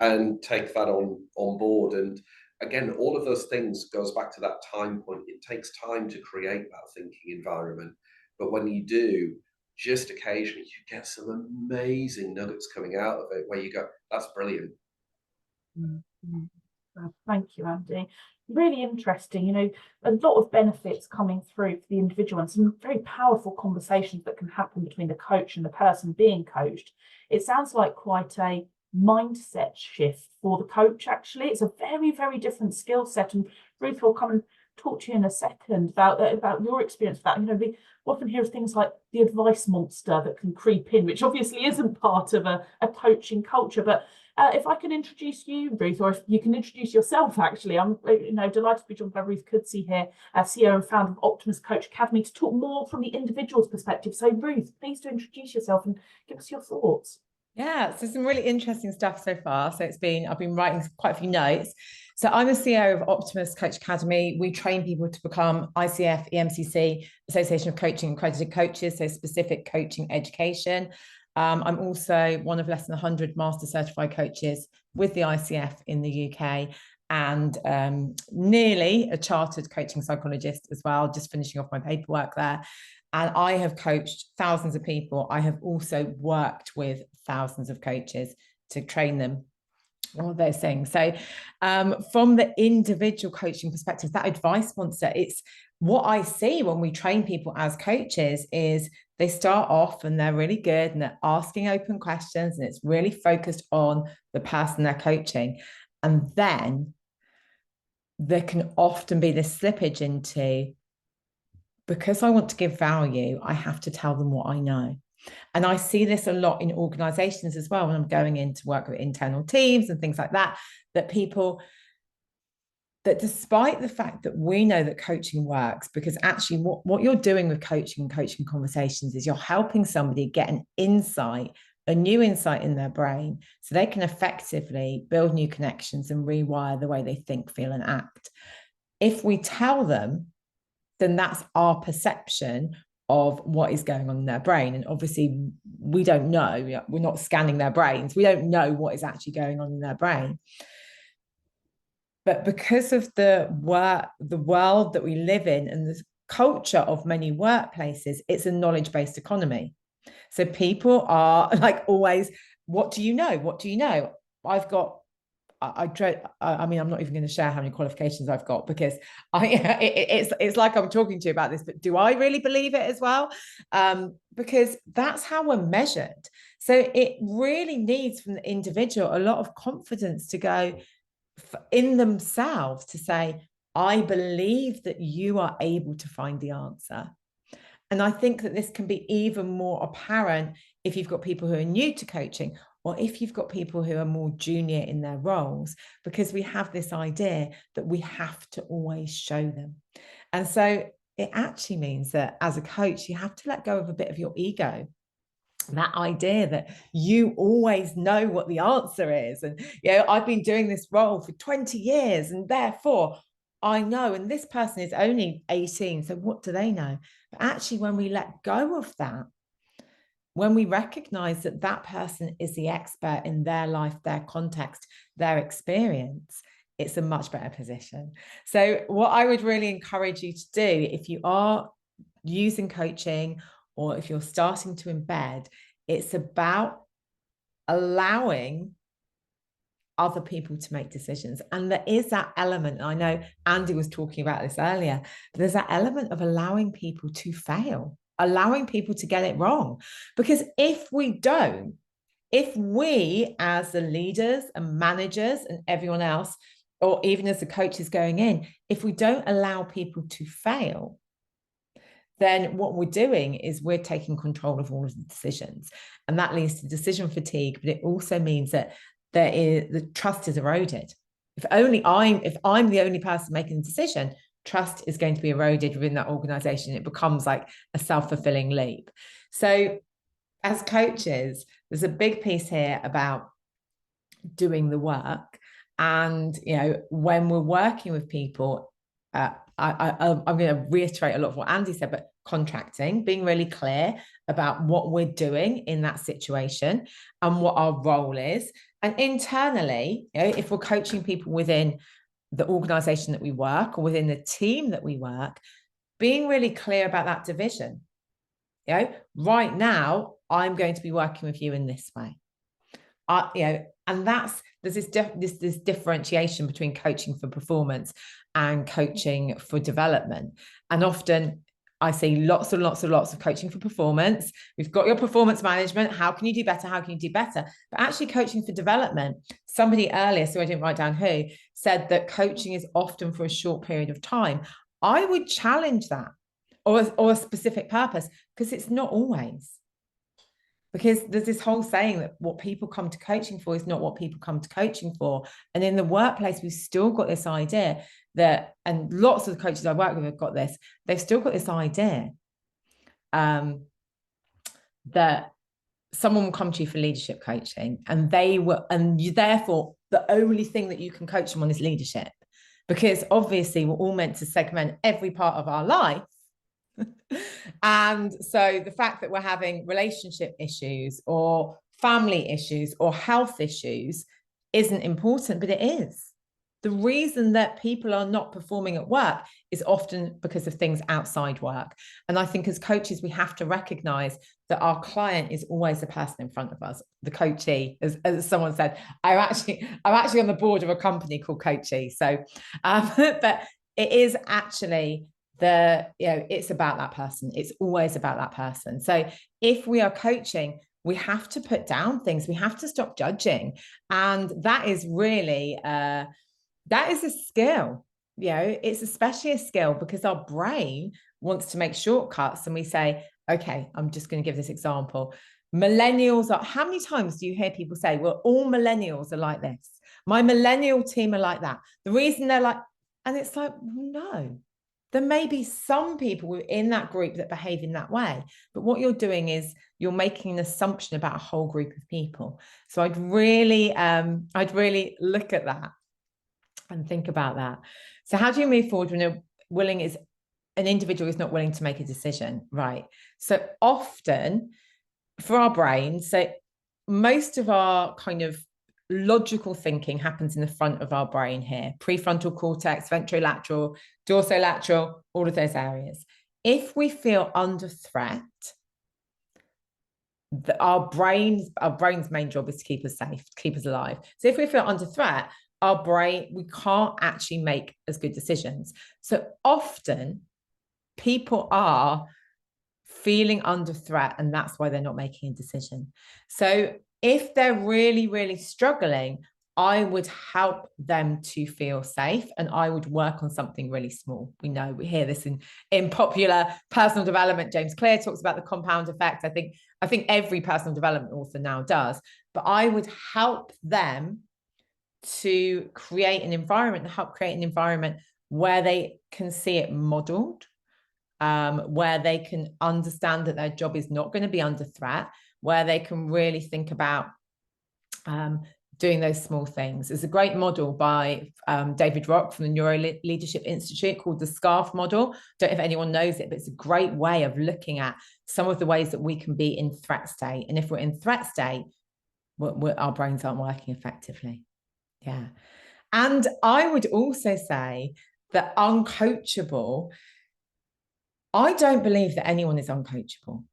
and take that on board. And again, all of those things goes back to that time point. It takes time to create that thinking environment. But when you do, just occasionally you get some amazing nuggets coming out of it where you go, that's brilliant. Mm-hmm. Thank you, Andy. Really interesting. A lot of benefits coming through for the individual, and some very powerful conversations that can happen between the coach and the person being coached. It sounds like quite a mindset shift for the coach. Actually, it's a very, very different skill set. And Ruth will come and talk to you in a second about your experience with that. We often hear of things like the advice monster that can creep in, which obviously isn't part of a coaching culture. But if I can introduce you, Ruth, or if you can introduce yourself, actually, I'm delighted to be joined by Ruth Coodsey here, CEO and founder of Optimus Coach Academy, to talk more from the individual's perspective. So Ruth, please do introduce yourself and give us your thoughts. Yeah, so some really interesting stuff so far. So I've been writing quite a few notes. So I'm the CEO of Optimus Coach Academy. We train people to become ICF, EMCC, Association of Coaching Accredited Coaches, so specific coaching education. I'm also one of less than 100 master certified coaches with the ICF in the UK, and nearly a chartered coaching psychologist as well, just finishing off my paperwork there. And I have coached thousands of people. I have also worked with thousands of coaches to train them, all of those things. So from the individual coaching perspective, that advice monster, it's what I see when we train people as coaches is they start off and they're really good and they're asking open questions and it's really focused on the person they're coaching. And then there can often be this slippage into, because I want to give value, I have to tell them what I know. And I see this a lot in organizations as well when I'm going in to work with internal teams and things like that, that despite the fact that we know that coaching works, because actually what you're doing with coaching and coaching conversations is you're helping somebody get an insight, a new insight in their brain, so they can effectively build new connections and rewire the way they think, feel, and act. If we tell them, then that's our perception of what is going on in their brain. And obviously we don't know, we're not scanning their brains. We don't know what is actually going on in their brain. But because of the world that we live in and the culture of many workplaces, it's a knowledge-based economy. So people are like always, what do you know? What do you know? I'm not even going to share how many qualifications I've got, because it's like I'm talking to you about this, but do I really believe it as well? Because that's how we're measured. So it really needs from the individual a lot of confidence to go in themselves to say, I believe that you are able to find the answer. And I think that this can be even more apparent if you've got people who are new to coaching, or if you've got people who are more junior in their roles, because we have this idea that we have to always show them. And so it actually means that as a coach, you have to let go of a bit of your ego. That idea that you always know what the answer is. And, I've been doing this role for 20 years and therefore I know, and this person is only 18, so what do they know? But actually, when we let go of that, when we recognize that that person is the expert in their life, their context, their experience, it's a much better position. So what I would really encourage you to do, if you are using coaching or if you're starting to embed, it's about allowing other people to make decisions. And there is that element, I know Andy was talking about this earlier, but there's that element of allowing people to fail, allowing people to get it wrong. Because if we don't, if we as the leaders and managers and everyone else, or even as the coaches going in, if we don't allow people to fail, then what we're doing is we're taking control of all of the decisions. And that leads to decision fatigue, but it also means that the trust is eroded. If I'm the only person making the decision, trust is going to be eroded within that organization. It becomes like a self-fulfilling loop. So as coaches, there's a big piece here about doing the work. And, when we're working with people, I'm going to reiterate a lot of what Andy said, but contracting, being really clear about what we're doing in that situation and what our role is. And internally, if we're coaching people within the organization that we work or within the team that we work, being really clear about that division. Right now, I'm going to be working with you in this way. And there's this differentiation between coaching for performance and coaching for development. And often I see lots of coaching for performance. We've got your performance management. How can you do better? How can you do better? But actually coaching for development, somebody earlier, so I didn't write down who, said that coaching is often for a short period of time. I would challenge that, or a specific purpose, because it's not always. Because there's this whole saying that what people come to coaching for is not what people come to coaching for. And in the workplace, we've still got this idea that, and lots of the coaches I work with have got this, they've still got this idea that someone will come to you for leadership coaching and therefore the only thing that you can coach them on is leadership. Because obviously we're all meant to segment every part of our life. And so the fact that we're having relationship issues or family issues or health issues isn't important, but it is. The reason that people are not performing at work is often because of things outside work. And I think as coaches, we have to recognize that our client is always the person in front of us, the coachee, as someone said. I'm actually on the board of a company called Coachee. So, but it is actually it's about that person. It's always about that person. So if we are coaching, we have to put down things. We have to stop judging. And that is really, that is a skill. It's especially a skill because our brain wants to make shortcuts. And we say, okay, I'm just going to give this example. Millennials are, how many times do you hear people say, well, all millennials are like this. My millennial team are like that. The reason they're like, and it's like, no. There may be some people within that group that behave in that way, but what you're doing is you're making an assumption about a whole group of people. So I'd really look at that and think about that. So how do you move forward when an individual is not willing to make a decision, right? So often for our brains, so most of our kind of logical thinking happens in the front of our brain here, prefrontal cortex, ventrolateral, dorsolateral, all of those areas. If we feel under threat, our brain's main job is to keep us safe, to keep us alive. So if we feel under threat, our brain, we can't actually make as good decisions. So often people are feeling under threat, and that's why they're not making a decision. So if they're really, really struggling, I would help them to feel safe, and I would work on something really small. We hear this in popular personal development. James Clear talks about the compound effect. I think every personal development author now does, but I would help them to create an environment where they can see it modeled, where they can understand that their job is not going to be under threat, where they can really think about doing those small things. There's a great model by David Rock from the Neuro Leadership Institute called the SCARF model. Don't know if anyone knows it, but it's a great way of looking at some of the ways that we can be in threat state. And if we're in threat state, our brains aren't working effectively. Yeah. And I would also say that uncoachable, I don't believe that anyone is uncoachable.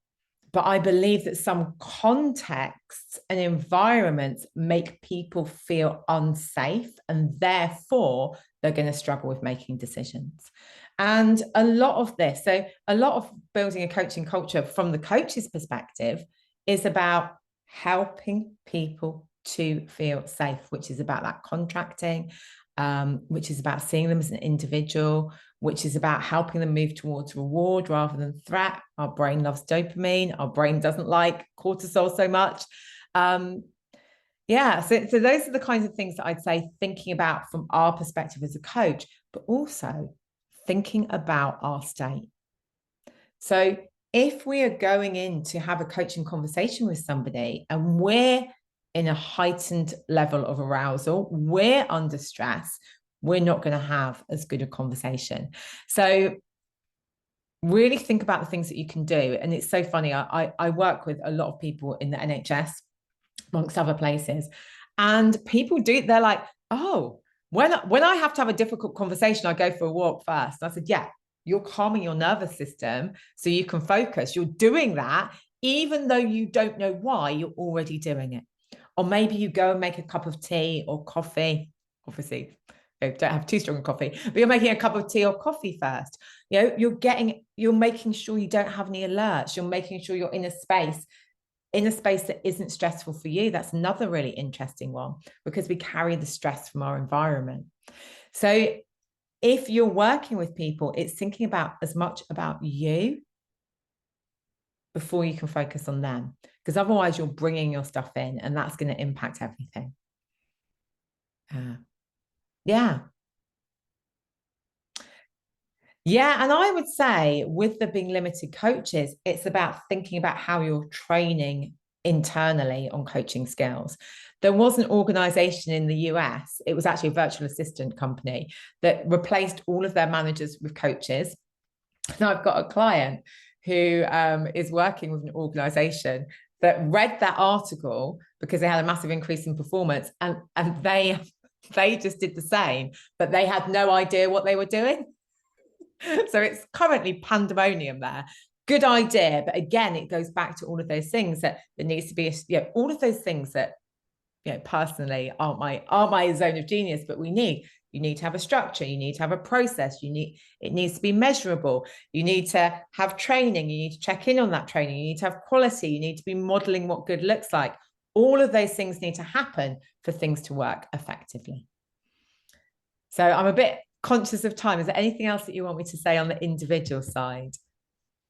But I believe that some contexts and environments make people feel unsafe, and therefore they're going to struggle with making decisions. And a lot of this, so a lot of building a coaching culture from the coach's perspective is about helping people to feel safe, which is about that contracting, which is about seeing them as an individual, which is about helping them move towards reward rather than threat. Our brain loves dopamine. Our brain doesn't like cortisol so much. Yeah, so those are the kinds of things that I'd say thinking about from our perspective as a coach, but also thinking about our state. So if we are going in to have a coaching conversation with somebody and we're in a heightened level of arousal, we're under stress, we're not going to have as good a conversation. So really think about the things that you can do. And it's so funny, I work with a lot of people in the NHS, amongst other places, and people they're like, oh, when I have to have a difficult conversation, I go for a walk first. And I said, yeah, you're calming your nervous system so you can focus. You're doing that, even though you don't know why, you're already doing it. Or maybe you go and make a cup of tea or coffee. Obviously, don't have too strong a coffee, but you're making a cup of tea or coffee first. You're making sure you don't have any alerts. You're making sure you're in a space that isn't stressful for you. That's another really interesting one, because we carry the stress from our environment. So if you're working with people, it's thinking about as much about you before you can focus on them, because otherwise you're bringing your stuff in and that's going to impact everything. Yeah, and I would say with there being limited coaches, it's about thinking about how you're training internally on coaching skills. There was an organization in the US, it was actually a virtual assistant company, that replaced all of their managers with coaches. Now I've got a client who is working with an organization that read that article because they had a massive increase in performance, and they just did the same, but they had no idea what they were doing. So it's currently pandemonium there. Good idea, but again, it goes back to all of those things that there needs to be, all of those things that, personally aren't my zone of genius, but you need to have a structure, you need to have a process, it needs to be measurable, you need to have training, you need to check in on that training, you need to have quality, you need to be modeling what good looks like. All of those things need to happen for things to work effectively. So I'm a bit conscious of time. Is there anything else that you want me to say on the individual side,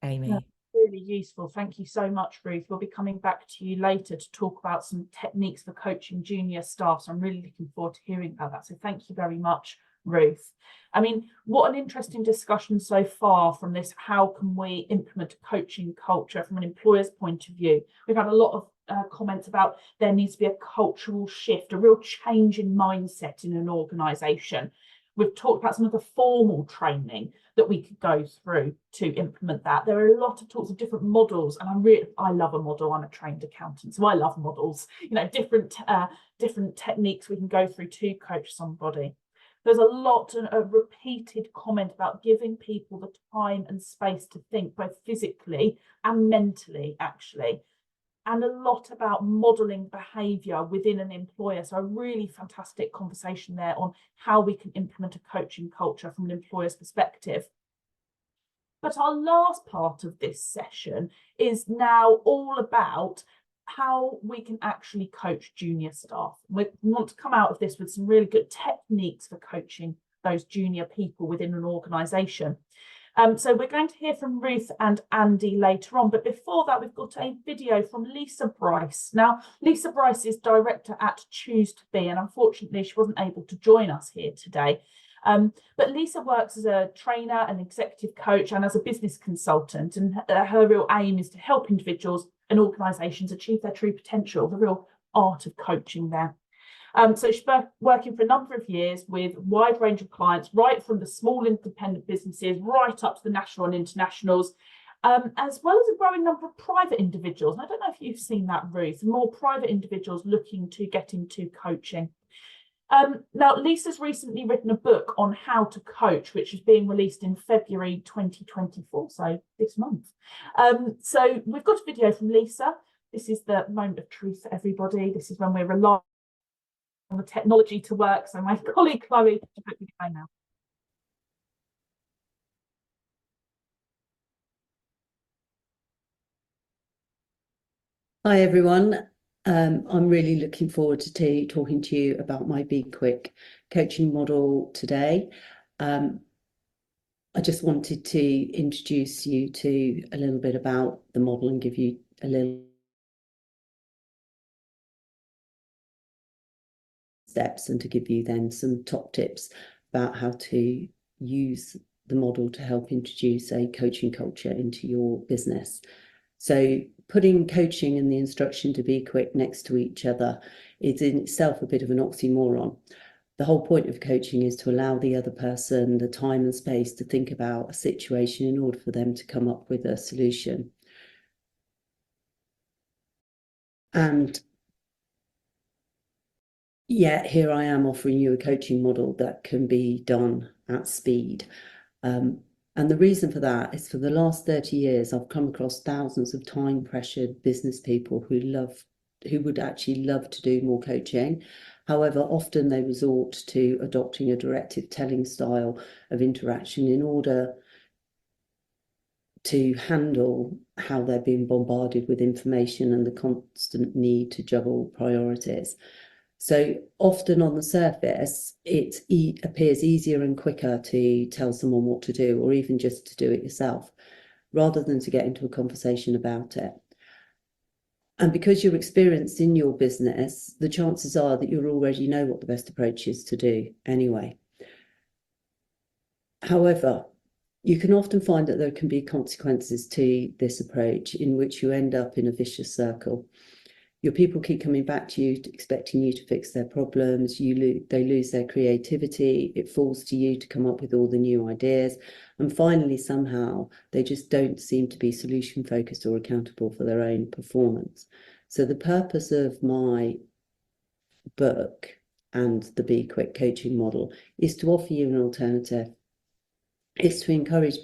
Amy? Yeah, really useful. Thank you so much, Ruth. We'll be coming back to you later to talk about some techniques for coaching junior staff. So I'm really looking forward to hearing about that. So thank you very much, Ruth. I mean, what an interesting discussion so far from this. How can we implement a coaching culture from an employer's point of view? We've had a lot of comments about there needs to be a cultural shift, a real change in mindset in an organisation. We've talked about some of the formal training that we could go through to implement that. There are a lot of talks of different models, and I love a model. I'm a trained accountant, so I love models. Different techniques we can go through to coach somebody. There's a lot of repeated comment about giving people the time and space to think, both physically and mentally, actually. And a lot about modelling behaviour within an employer. So a really fantastic conversation there on how we can implement a coaching culture from an employer's perspective. But our last part of this session is now all about how we can actually coach junior staff. We want to come out of this with some really good techniques for coaching those junior people within an organisation. So we're going to hear from Ruth and Andy later on, but before that, we've got a video from Lisa Bryce. Now, Lisa Bryce is director at Choose to Be, and unfortunately, she wasn't able to join us here today. But Lisa works as a trainer, an executive coach, and as a business consultant, and her real aim is to help individuals and organisations achieve their true potential, the real art of coaching there. So she's working for a number of years with a wide range of clients, right from the small independent businesses right up to the national and internationals, as well as a growing number of private individuals. And I don't know if you've seen that, Ruth, more private individuals looking to get into coaching. Now, Lisa's recently written a book on how to coach, which is being released in February 2024, so this month. So we've got a video from Lisa. This is the moment of truth for everybody. This is when we're relying on the technology to work. So my colleague Chloe, hope you can now. Hi everyone. I'm really looking forward to talking to you about my Be Quick coaching model today. I just wanted to introduce you to a little bit about the model and give you a little steps, and to give you then some top tips about how to use the model to help introduce a coaching culture into your business. So putting coaching and the instruction to be quick next to each other is in itself a bit of an oxymoron. The whole point of coaching is to allow the other person the time and space to think about a situation in order for them to come up with a solution. And yet here I am offering you a coaching model that can be done at speed. And the reason for that is, for the last 30 years, I've come across thousands of time-pressured business people who would actually love to do more coaching. However, often they resort to adopting a directive telling style of interaction in order to handle how they're being bombarded with information and the constant need to juggle priorities. So often on the surface, it appears easier and quicker to tell someone what to do, or even just to do it yourself, rather than to get into a conversation about it. And because you're experienced in your business, the chances are that you already know what the best approach is to do anyway. However, you can often find that there can be consequences to this approach, in which you end up in a vicious circle. Your people keep coming back to you, expecting you to fix their problems. They lose their creativity. It falls to you to come up with all the new ideas. And finally, somehow, they just don't seem to be solution focused or accountable for their own performance. So the purpose of my book and the Be Quick coaching model is to offer you an alternative. It's to encourage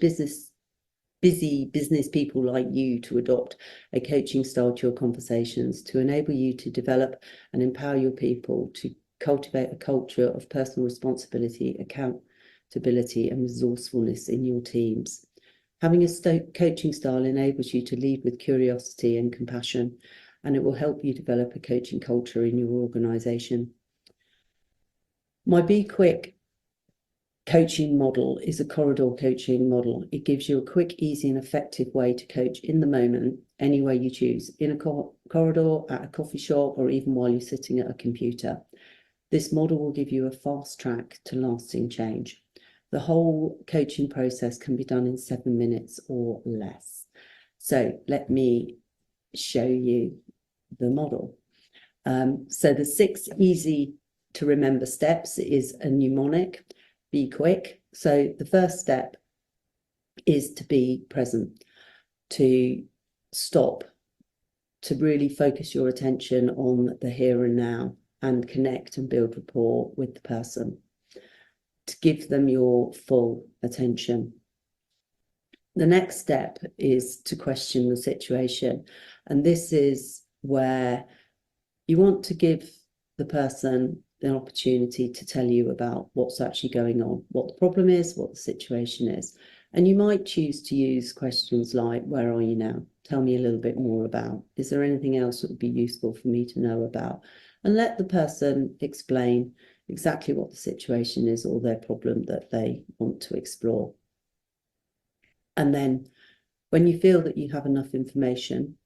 busy business people like you to adopt a coaching style to your conversations, to enable you to develop and empower your people to cultivate a culture of personal responsibility, accountability, and resourcefulness in your teams. Having a coaching style enables you to lead with curiosity and compassion, and it will help you develop a coaching culture in your organisation. My Be Quick coaching model is a corridor coaching model. It gives you a quick, easy, and effective way to coach in the moment, any way you choose, in a corridor, at a coffee shop, or even while you're sitting at a computer. This model will give you a fast track to lasting change. The whole coaching process can be done in 7 minutes or less. So let me show you the model. So the 6 easy to remember steps is a mnemonic. Be quick. So the first step is to be present, to stop, to really focus your attention on the here and now and connect and build rapport with the person, to give them your full attention. The next step is to question the situation. And this is where you want to give the person an opportunity to tell you about what's actually going on, what the problem is, what the situation is. And you might choose to use questions like, where are you now? Tell me a little bit more about. Is there anything else that would be useful for me to know about? And let the person explain exactly what the situation is or their problem that they want to explore. And then when you feel that you have enough information,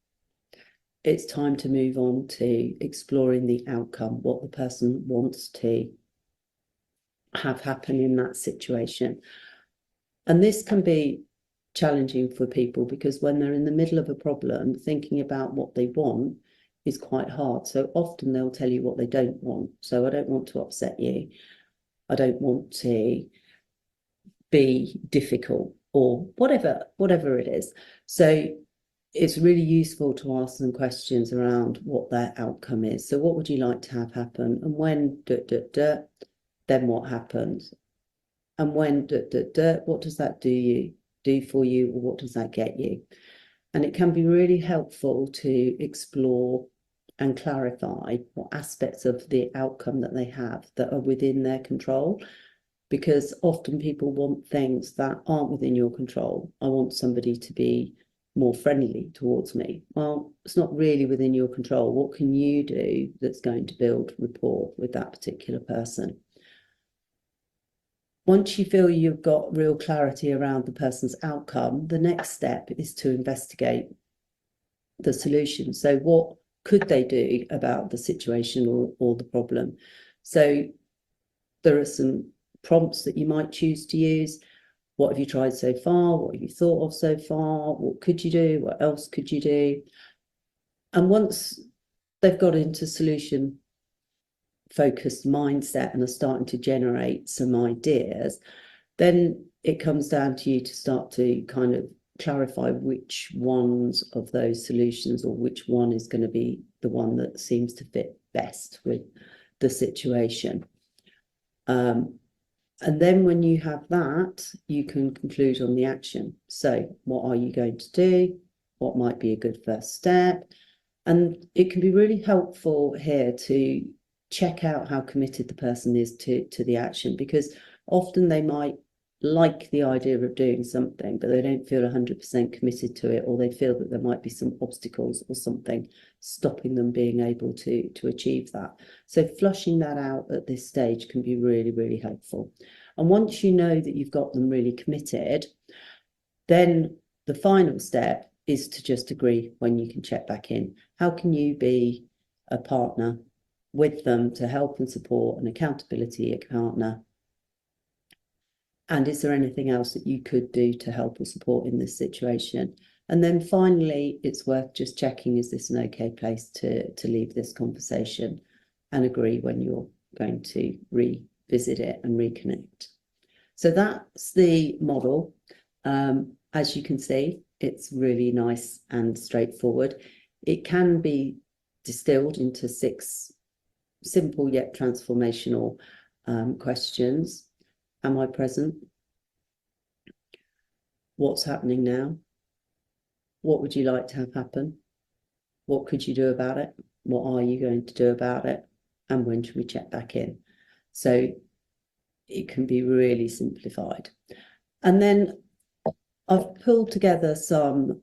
it's time to move on to exploring the outcome, what the person wants to have happen in that situation. And this can be challenging for people, because when they're in the middle of a problem, thinking about what they want is quite hard. So often they'll tell you what they don't want. So I don't want to upset you. I don't want to be difficult, or whatever it is. So it's really useful to ask them questions around what their outcome is. So what would you like to have happen? And when then what happens? And when what does that do for you, or what does that get you? And it can be really helpful to explore and clarify what aspects of the outcome that they have that are within their control, because often people want things that aren't within your control. I want somebody to be more friendly towards me. Well, it's not really within your control. What can you do that's going to build rapport with that particular person? Once you feel you've got real clarity around the person's outcome, the next step is to investigate the solution. So what could they do about the situation or the problem? So there are some prompts that you might choose to use. What have you tried so far? What have you thought of so far? What could you do? What else could you do? And once they've got into solution focused mindset and are starting to generate some ideas, then it comes down to you to start to kind of clarify which ones of those solutions, or which one is going to be the one that seems to fit best with the situation. And then when you have that, you can conclude on the action. So what are you going to do? What might be a good first step? And it can be really helpful here to check out how committed the person is to the action, because often they might like the idea of doing something, but they don't feel 100% committed to it, or they feel that there might be some obstacles or something stopping them being able to achieve that. So flushing that out at this stage can be really, really helpful. And once you know that you've got them really committed, then the final step is to just agree when you can check back in. How can you be a partner with them to help and support, an accountability partner? And is there anything else that you could do to help or support in this situation? And then finally, it's worth just checking, is this an okay place to leave this conversation, and agree when you're going to revisit it and reconnect. So that's the model. As you can see, it's really nice and straightforward. It can be distilled into 6 simple yet transformational questions. Am I present? What's happening now? What would you like to have happen? What could you do about it? What are you going to do about it? And when should we check back in? So it can be really simplified. And then I've pulled together some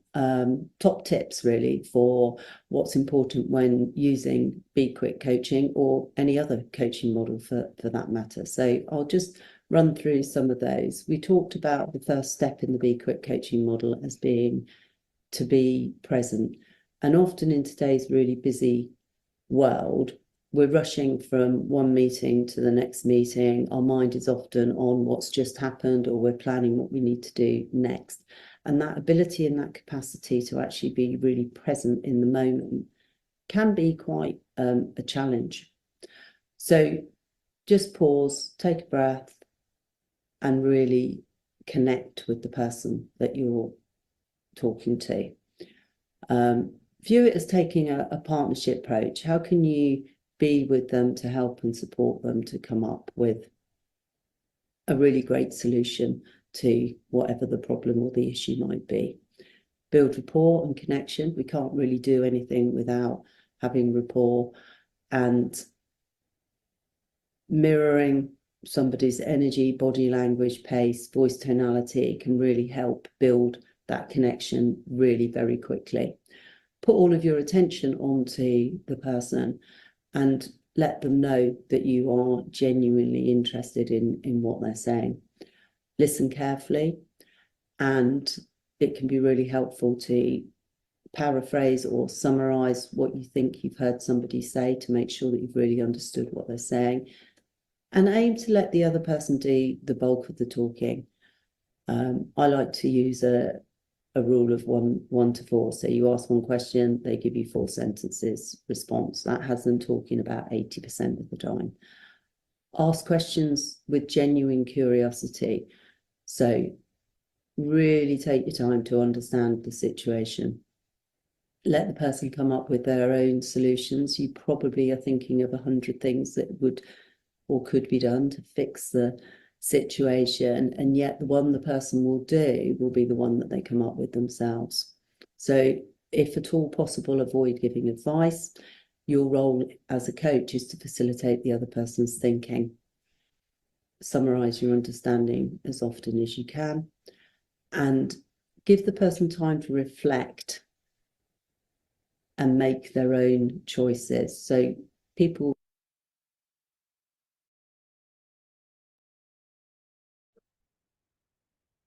top tips really for what's important when using Be Quick coaching, or any other coaching model for that matter. So I'll just run through some of those. We talked about the first step in the Be Quick coaching model as being to be present. And often in today's really busy world, we're rushing from one meeting to the next meeting. Our mind is often on what's just happened, or we're planning what we need to do next. And that ability and that capacity to actually be really present in the moment can be quite a challenge. So just pause, take a breath, and really connect with the person that you're talking to. View it as taking a partnership approach. How can you be with them to help and support them to come up with a really great solution to whatever the problem or the issue might be? Build rapport and connection. We can't really do anything without having rapport, and mirroring somebody's energy, body language, pace, voice tonality can really help build that connection really very quickly. Put all of your attention onto the person and let them know that you are genuinely interested in what they're saying. Listen carefully, and it can be really helpful to paraphrase or summarize what you think you've heard somebody say to make sure that you've really understood what they're saying, and aim to let the other person do the bulk of the talking. I like to use a a rule of one to 4. So you ask one question, they give you 4 sentences response. That has them talking about 80% of the time. Ask questions with genuine curiosity. So really take your time to understand the situation. Let the person come up with their own solutions. You probably are thinking of 100 things that would or could be done to fix the situation, and yet the one the person will do will be the one that they come up with themselves. So if at all possible, avoid giving advice. Your role as a coach is to facilitate the other person's thinking. Summarize your understanding as often as you can, and give the person time to reflect and make their own choices. So people.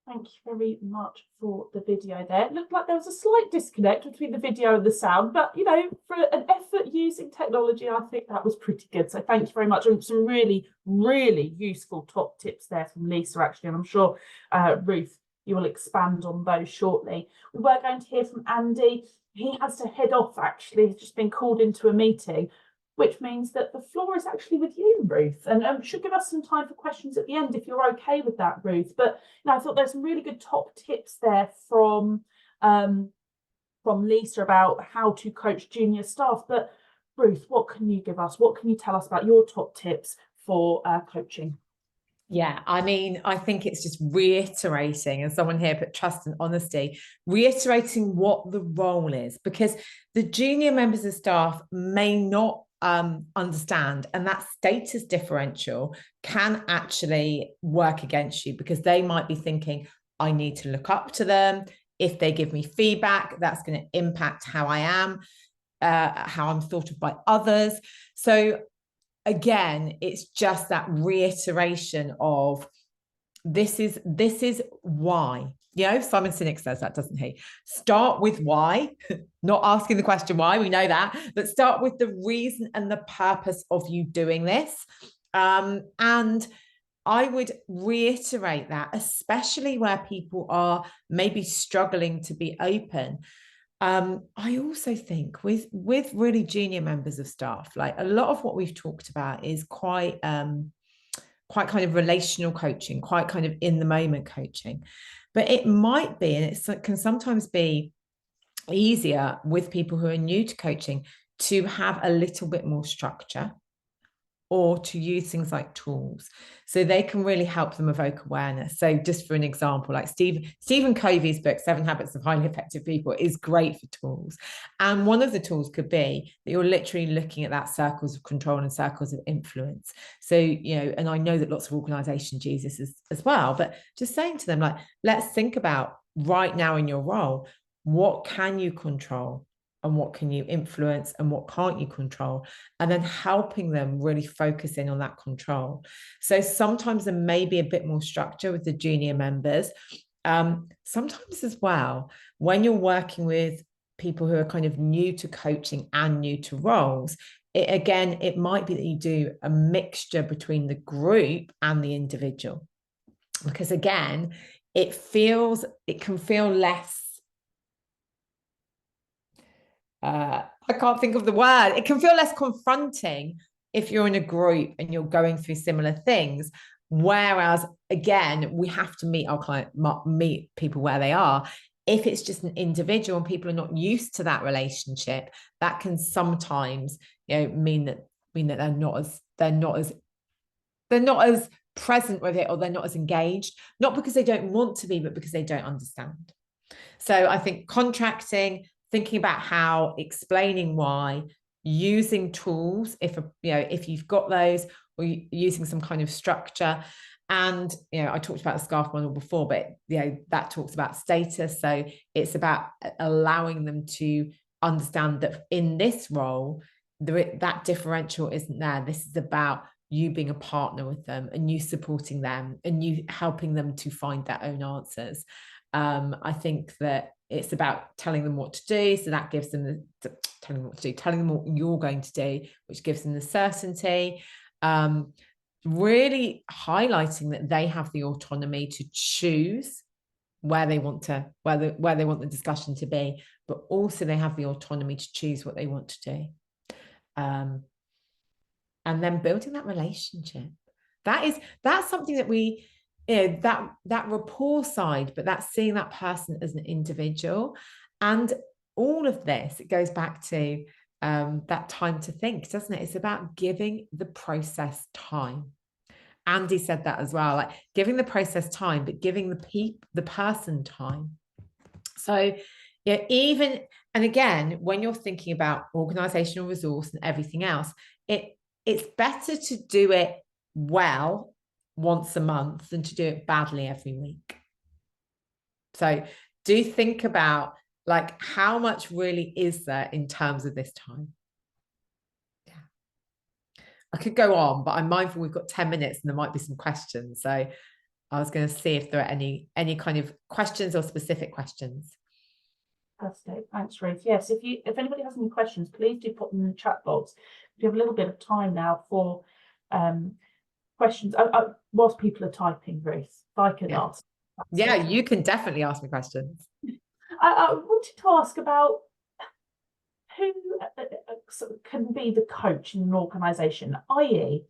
Thank you very much for the video there. It looked like there was a slight disconnect between the video and the sound, but you know, for an effort using technology, I think that was pretty good. So thank you very much. And some really, really useful top tips there from Lisa, actually. And I'm sure, Ruth, you will expand on those shortly. We were going to hear from Andy. He has to head off, actually. He's just been called into a meeting, which means that the floor is actually with you, Ruth, and should give us some time for questions at the end if you're okay with that, Ruth. But you know, I thought there's some really good top tips there from Lisa about how to coach junior staff. But Ruth, what can you give us? What can you tell us about your top tips for coaching? Yeah, I mean, I think it's just reiterating, and someone here put trust and honesty, reiterating what the role is, because the junior members of staff may not understand, and that status differential can actually work against you, because they might be thinking, I need to look up to them. If they give me feedback, that's going to impact how I am, how I'm thought of by others. So again, it's just that reiteration of this is why. You know, Simon Sinek says that, doesn't he? Start with why, not asking the question why, we know that, but start with the reason and the purpose of you doing this. And I would reiterate that, especially where people are maybe struggling to be open. I also think with really junior members of staff, like a lot of what we've talked about is quite kind of relational coaching, quite kind of in the moment coaching. But it might be, and it can sometimes be easier with people who are new to coaching to have a little bit more structure, or to use things like tools, so they can really help them evoke awareness. So just for an example, like Stephen Covey's book, 7 Habits of Highly Effective People, is great for tools. And one of the tools could be that you're literally looking at that circles of control and circles of influence. So, you know, and I know that lots of organizations use this as well, but just saying to them, like, let's think about right now in your role, what can you control? And what can you influence and what can't you control? And then helping them really focus in on that control. So sometimes there may be a bit more structure with the junior members. Sometimes as well, when you're working with people who are kind of new to coaching and new to roles, it might be that you do a mixture between the group and the individual. Because again, it can feel less, I can't think of the word. It can feel less confronting if you're in a group and you're going through similar things. Whereas, again, we have to meet our client, meet people where they are. If it's just an individual and people are not used to that relationship, that can sometimes, you know, mean that they're not as present with it, or they're not as engaged, not because they don't want to be, but because they don't understand. So I think contracting, thinking about how, explaining why, using tools if you've got those, or using some kind of structure. And I talked about the SCARF model before, but that talks about status. So it's about allowing them to understand that in this role, that differential isn't there. This is about you being a partner with them, and you supporting them, and you helping them to find their own answers. I think that it's about telling them what to do. So that gives them telling them what you're going to do, which gives them the certainty. Really highlighting that they have the autonomy to choose where they want the discussion to be, but also they have the autonomy to choose what they want to do. And then building that relationship. That's something that we, that rapport side, but that's seeing that person as an individual. And all of this, it goes back to that time to think, doesn't it? It's about giving the process time. Andy said that as well, like giving the process time, but giving the person time. So even, and again, when you're thinking about organizational resource and everything else, it's better to do it well once a month than to do it badly every week. So do think about, like, how much really is there in terms of this time? Yeah, I could go on, but I'm mindful we've got 10 minutes and there might be some questions. So I was going to see if there are any kind of questions or specific questions. Fantastic. Thanks, Ruth. Yes, if anybody has any questions, please do put them in the chat box. We have a little bit of time now for questions. Whilst people are typing, Ruth, if I could ask. Yeah, you can definitely ask me questions. I wanted to ask about who can be the coach in an organisation, i.e.,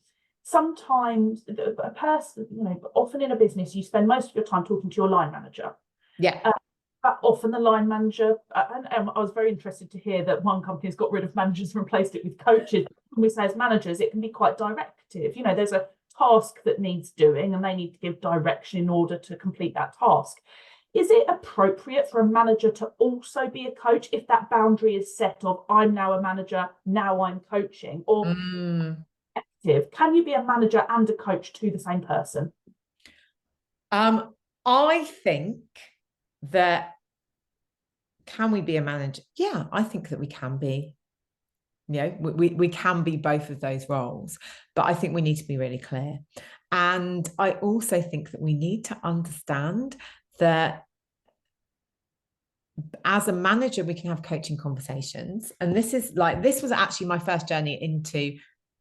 sometimes a person, often in a business, you spend most of your time talking to your line manager. Yeah. But often the line manager, and I was very interested to hear that one company has got rid of managers and replaced it with coaches. When we say as managers, it can be quite directive. There's a task that needs doing and they need to give direction in order to complete that task. Is it appropriate for a manager to also be a coach if that boundary is set of I'm now a manager, now I'm coaching? Or can you be a manager and a coach to the same person? I think that, can we be a manager? Yeah, I think that we can be. We can be both of those roles, but I think we need to be really clear. And I also think that we need to understand that as a manager, we can have coaching conversations. And this was actually my first journey into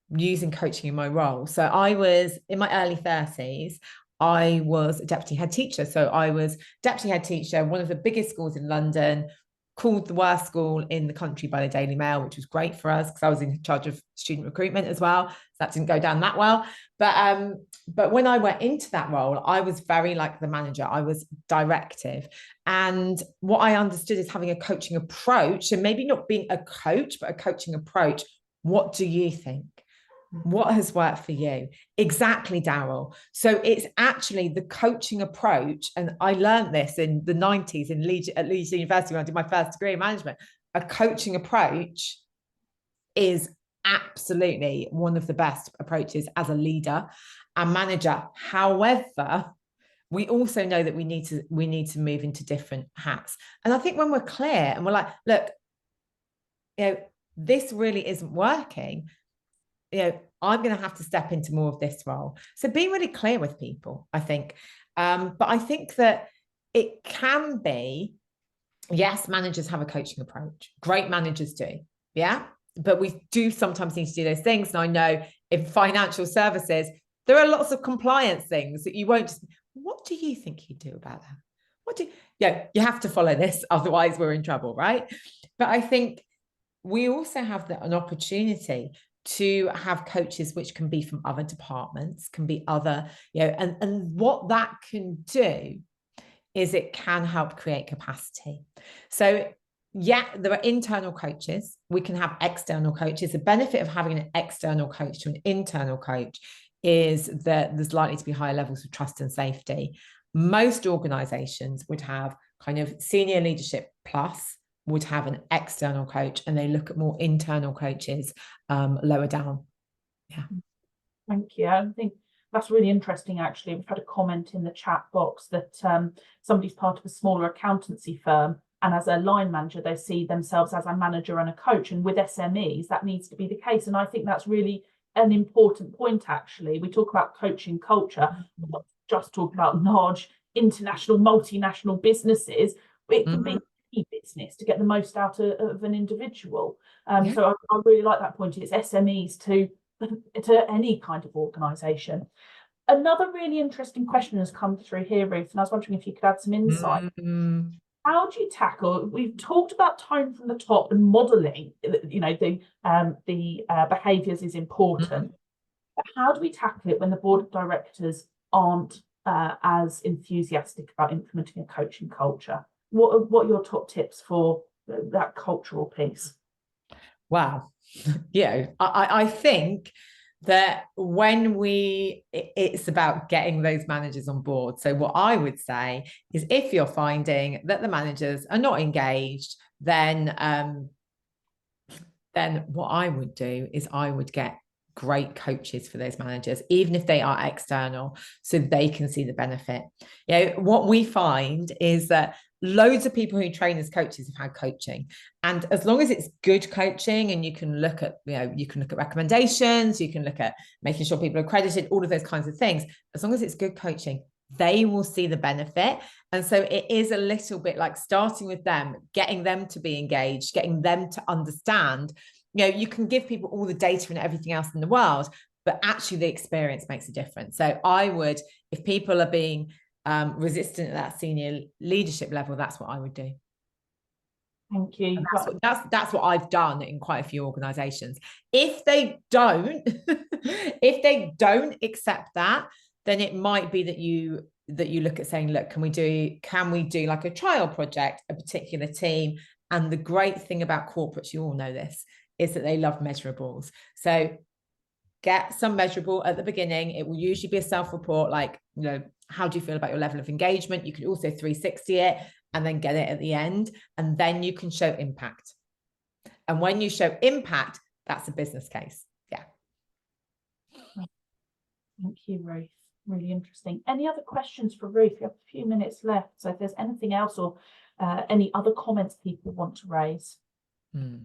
using coaching in my role. So I was in my early 30s. I was a deputy head teacher. So I was deputy head teacher, one of the biggest schools in London, called the worst school in the country by the Daily Mail, which was great for us because I was in charge of student recruitment as well. So that didn't go down that well. But when I went into that role, I was very like the manager. I was directive. And what I understood is having a coaching approach, and maybe not being a coach, but a coaching approach. What do you think? What has worked for you? Exactly, Daryl. So it's actually the coaching approach. And I learned this in the 90s at Leeds University when I did my first degree in management. A coaching approach is absolutely one of the best approaches as a leader and manager. However, we also know that we need to move into different hats. And I think when we're clear and we're like, look, this really isn't working, I'm going to have to step into more of this role. So being really clear with people, I think. But I think that it can be, yes, managers have a coaching approach. Great managers do. Yeah. But we do sometimes need to do those things. And I know in financial services, there are lots of compliance things that you won't just, what do you think you do about that? You have to follow this, otherwise we're in trouble, right? But I think we also have an opportunity to have coaches which can be from other departments, can be other, and what that can do is it can help create capacity. So yeah, there are internal coaches. We can have external coaches. The benefit of having an external coach to an internal coach is that there's likely to be higher levels of trust and safety. Most organizations would have kind of senior leadership plus would have an external coach, and they look at more internal coaches lower down. Yeah. Thank you. I think that's really interesting, actually. We've had a comment in the chat box that somebody's part of a smaller accountancy firm, and as a line manager, they see themselves as a manager and a coach. And with SMEs, that needs to be the case. And I think that's really an important point, actually. We talk about coaching culture, we're not just talking about large international, multinational businesses. It can be business to get the most out of an individual. So I really like that point. It's SMEs to any kind of organisation. Another really interesting question has come through here, Ruth, and I was wondering if you could add some insight. How do you tackle, we've talked about tone from the top and modelling, you know, the behaviours is important, but how do we tackle it when the board of directors aren't as enthusiastic about implementing a coaching culture? What are your top tips for that cultural piece? Wow. Yeah, I think that when it's about getting those managers on board. So what I would say is, if you're finding that the managers are not engaged, then what I would do is I would get great coaches for those managers, even if they are external, so they can see the benefit. You know, what we find is that loads of people who train as coaches have had coaching, and as long as it's good coaching, and you can look at, you know, you can look at recommendations, you can look at making sure people are accredited, all of those kinds of things, as long as it's good coaching, they will see the benefit. And so it is a little bit like starting with them, getting them to be engaged, getting them to understand. You know, you can give people all the data and everything else in the world, but actually the experience makes a difference. So I would, if people are being resistant at that senior leadership level, that's what I would do. Thank you. And that's what I've done in quite a few organizations. If they don't if they don't accept that, then it might be that you look at saying, look, can we do like a trial project, a particular team? And the great thing about corporates, you all know this, is that they love measurables. So get some measurable at the beginning. It will usually be a self-report, like, you know, how do you feel about your level of engagement? You could also 360 it and then get it at the end, and then you can show impact. And when you show impact, that's a business case. Yeah. Thank you, Ruth. Really interesting. Any other questions for Ruth? We have a few minutes left, so if there's anything else or any other comments people want to raise. There've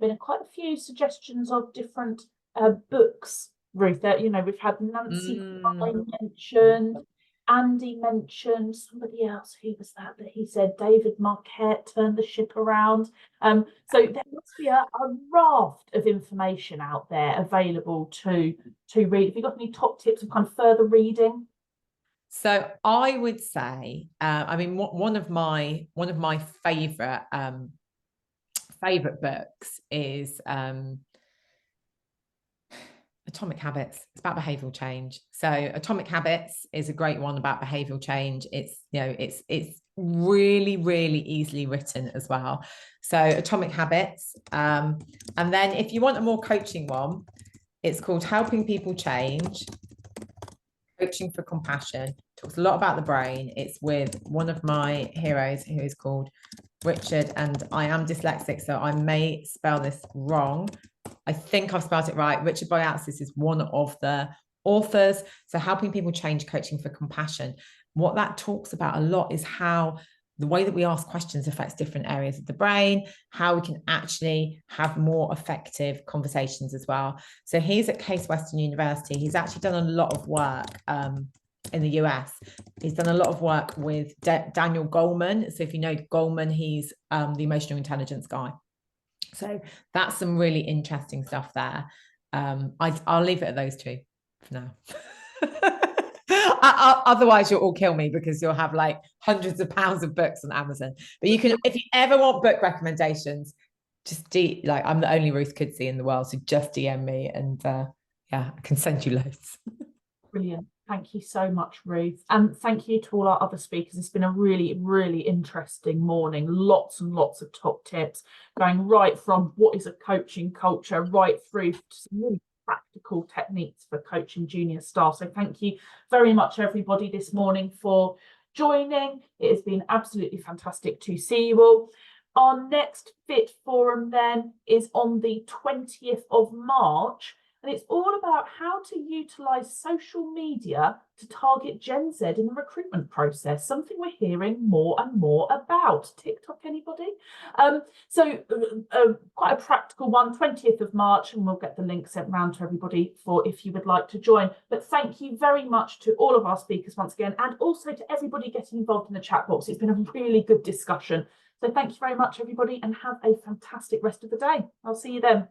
been quite a few suggestions of different books, Ruth. You know, we've had Nancy mentioned, Andy mentioned, somebody else, who was that he said David Marquette turned the ship around. So there must be a raft of information out there available to read. Have you got any top tips of kind of further reading? So I would say, I mean, one of my favorite books is Atomic Habits. It's about behavioral change. So Atomic Habits is a great one about behavioral change. It's, you know, it's really, really easily written as well. So Atomic Habits. And then if you want a more coaching one, it's called Helping People Change, Coaching for Compassion. Talks a lot about the brain. It's with one of my heroes, who is called Richard, and I am dyslexic, so I may spell this wrong. I think I've spelled it right. Richard Boyatzis is one of the authors. So Helping People Change, Coaching for Compassion. What that talks about a lot is how the way that we ask questions affects different areas of the brain, how we can actually have more effective conversations as well. So he's at Case Western University. He's actually done a lot of work in the US. He's done a lot of work with Daniel Goleman. So if you know Goleman, he's the emotional intelligence guy. So that's some really interesting stuff there. I'll leave it at those two for now. Otherwise you'll all kill me, because you'll have like hundreds of pounds of books on Amazon. But you can, if you ever want book recommendations, just like, I'm the only Ruth Kudzi in the world, so just DM me, and yeah, I can send you loads. Brilliant. Thank you so much, Ruth. And thank you to all our other speakers. It's been a really, really interesting morning. Lots and lots of top tips, going right from what is a coaching culture, right through to some really practical techniques for coaching junior staff. So thank you very much, everybody, this morning for joining. It has been absolutely fantastic to see you all. Our next FITT forum then is on the 20th of March. And it's all about how to utilise social media to target Gen Z in the recruitment process, something we're hearing more and more about. TikTok, anybody? So quite a practical one, 20th of March, and we'll get the link sent round to everybody for if you would like to join. But thank you very much to all of our speakers once again, and also to everybody getting involved in the chat box. It's been a really good discussion. So thank you very much, everybody, and have a fantastic rest of the day. I'll see you then.